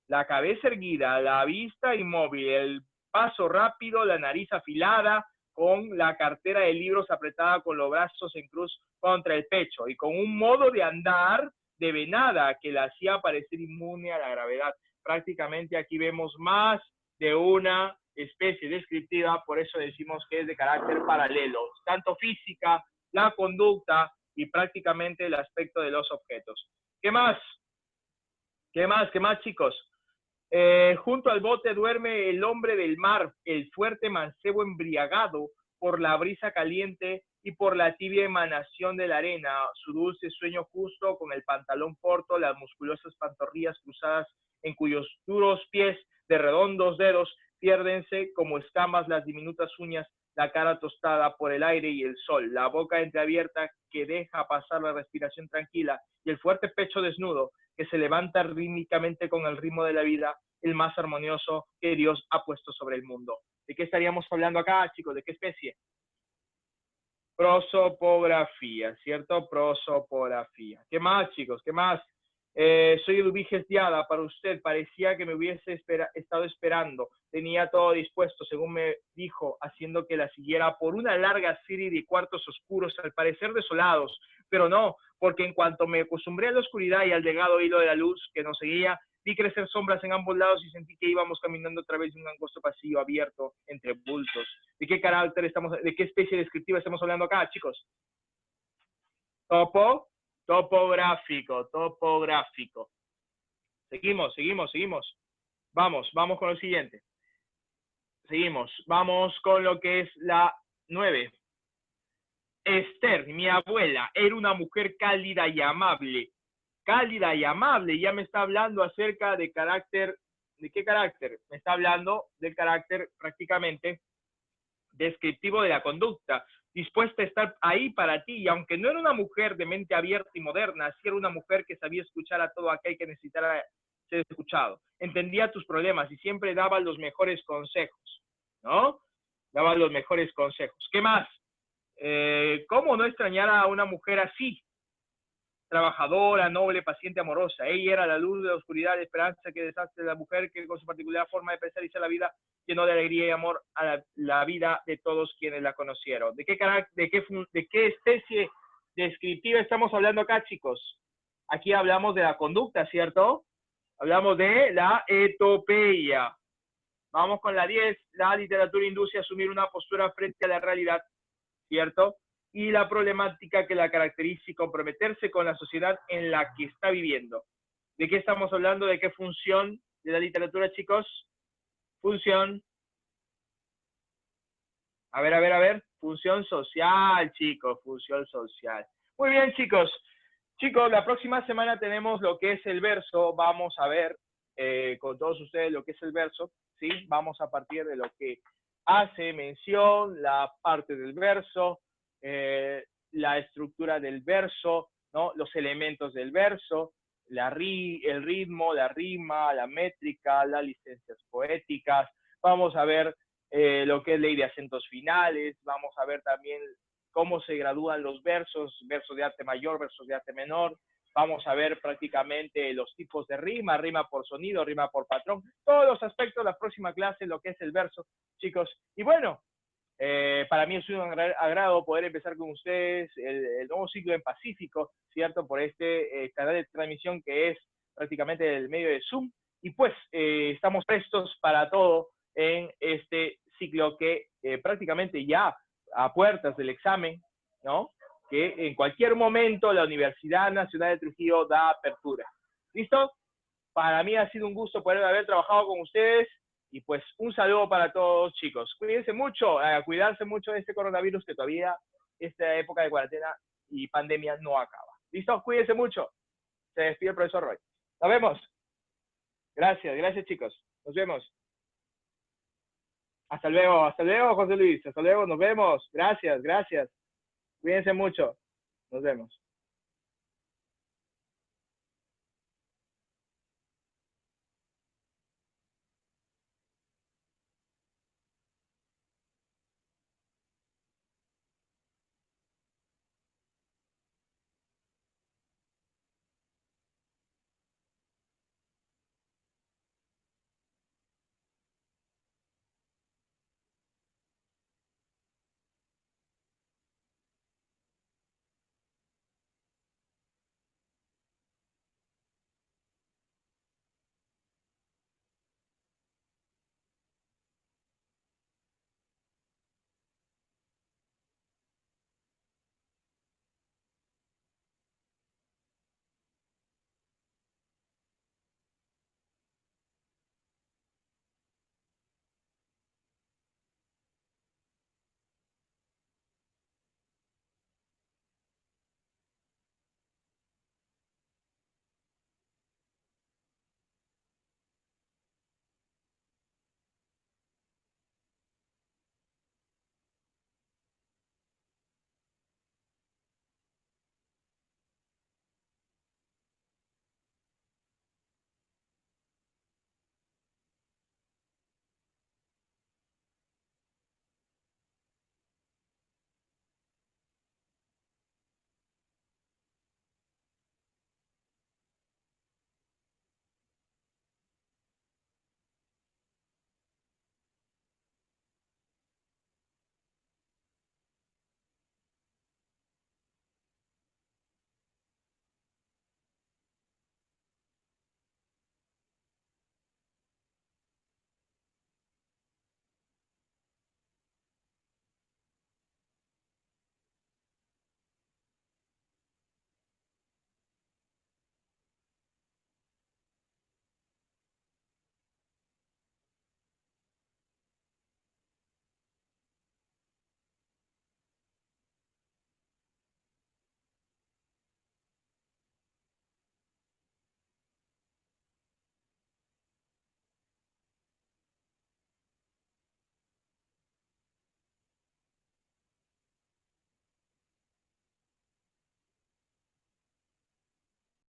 la cabeza erguida, la vista inmóvil, el paso rápido, la nariz afilada, con la cartera de libros apretada con los brazos en cruz contra el pecho y con un modo de andar de venada que la hacía parecer inmune a la gravedad. Prácticamente aquí vemos más de una especie descriptiva, por eso decimos que es de carácter paralelo, tanto física, la conducta y prácticamente el aspecto de los objetos. ¿Qué más? ¿Qué más? ¿Qué más, chicos? Junto al bote duerme el hombre del mar, el fuerte mancebo embriagado por la brisa caliente y por la tibia emanación de la arena, su dulce sueño justo con el pantalón corto, las musculosas pantorrillas cruzadas en cuyos duros pies de redondos dedos piérdense como escamas las diminutas uñas, la cara tostada por el aire y el sol, la boca entreabierta que deja pasar la respiración tranquila y el fuerte pecho desnudo que se levanta rítmicamente con el ritmo de la vida, el más armonioso que Dios ha puesto sobre el mundo. ¿De qué estaríamos hablando acá, chicos? ¿De qué especie? Prosopografía, ¿cierto? Prosopografía. ¿Qué más, chicos? ¿Qué más? Soy Eduviges Diada, para usted. Parecía que me hubiese estado esperando. Tenía todo dispuesto, según me dijo, haciendo que la siguiera por una larga serie de cuartos oscuros, al parecer desolados. Pero no, porque en cuanto me acostumbré a la oscuridad y al delgado hilo de la luz que nos seguía, vi crecer sombras en ambos lados y sentí que íbamos caminando a través de un angosto pasillo abierto entre bultos. ¿De qué carácter de qué especie descriptiva estamos hablando acá, chicos? Topográfico. Seguimos. Vamos con lo siguiente. Seguimos. Vamos con lo que es la 9. Esther, mi abuela, era una mujer cálida y amable. Ya me está hablando acerca de carácter. ¿De qué carácter? Me está hablando del carácter prácticamente descriptivo de la conducta, dispuesta a estar ahí para ti, y aunque no era una mujer de mente abierta y moderna, sí era una mujer que sabía escuchar a todo aquel que necesitara ser escuchado. Entendía tus problemas y siempre daba los mejores consejos, ¿no? Daba los mejores consejos. ¿Qué más? ¿Cómo no extrañar a una mujer así? Trabajadora, noble, paciente, amorosa. Ella era la luz de la oscuridad, la esperanza que deshace de la mujer que con su particular forma de pensar hizo la vida lleno de alegría y amor a la vida de todos quienes la conocieron. ¿De qué especie descriptiva estamos hablando acá, chicos? Aquí hablamos de la conducta, ¿cierto? Hablamos de la etopeia. Vamos con la 10. La literatura induce a asumir una postura frente a la realidad, ¿cierto? Y la problemática que la caracteriza y comprometerse con la sociedad en la que está viviendo. ¿De qué estamos hablando? ¿De qué función de la literatura, chicos? Función. A ver. Función social, chicos. Función social. Muy bien, chicos. Chicos, la próxima semana tenemos lo que es el verso. Vamos a ver con todos ustedes lo que es el verso, ¿sí? Vamos a partir de lo que hace mención, la parte del verso, la estructura del verso, ¿no? Los elementos del verso, el ritmo, la rima, la métrica, las licencias poéticas. Vamos a ver lo que es ley de acentos finales. Vamos a ver también cómo se gradúan los versos, versos de arte mayor, versos de arte menor. Vamos a ver prácticamente los tipos de rima, rima por sonido, rima por patrón, todos los aspectos de la próxima clase, lo que es el verso, chicos. Y bueno, Para mí es un agrado poder empezar con ustedes el nuevo ciclo en Pacífico, ¿cierto? Por este canal de transmisión que es prácticamente el medio de Zoom. Y pues estamos prestos para todo en este ciclo que prácticamente ya a puertas del examen, ¿no? Que en cualquier momento la Universidad Nacional de Trujillo da apertura. ¿Listo? Para mí ha sido un gusto poder haber trabajado con ustedes y pues un saludo para todos, chicos. Cuídense mucho, cuidarse mucho de este coronavirus que todavía esta época de cuarentena y pandemia no acaba. ¿Listo? Cuídense mucho. Se despide el profesor Roy. Nos vemos. Gracias chicos. Nos vemos. Hasta luego, José Luis. Hasta luego, nos vemos. Gracias. Cuídense mucho. Nos vemos.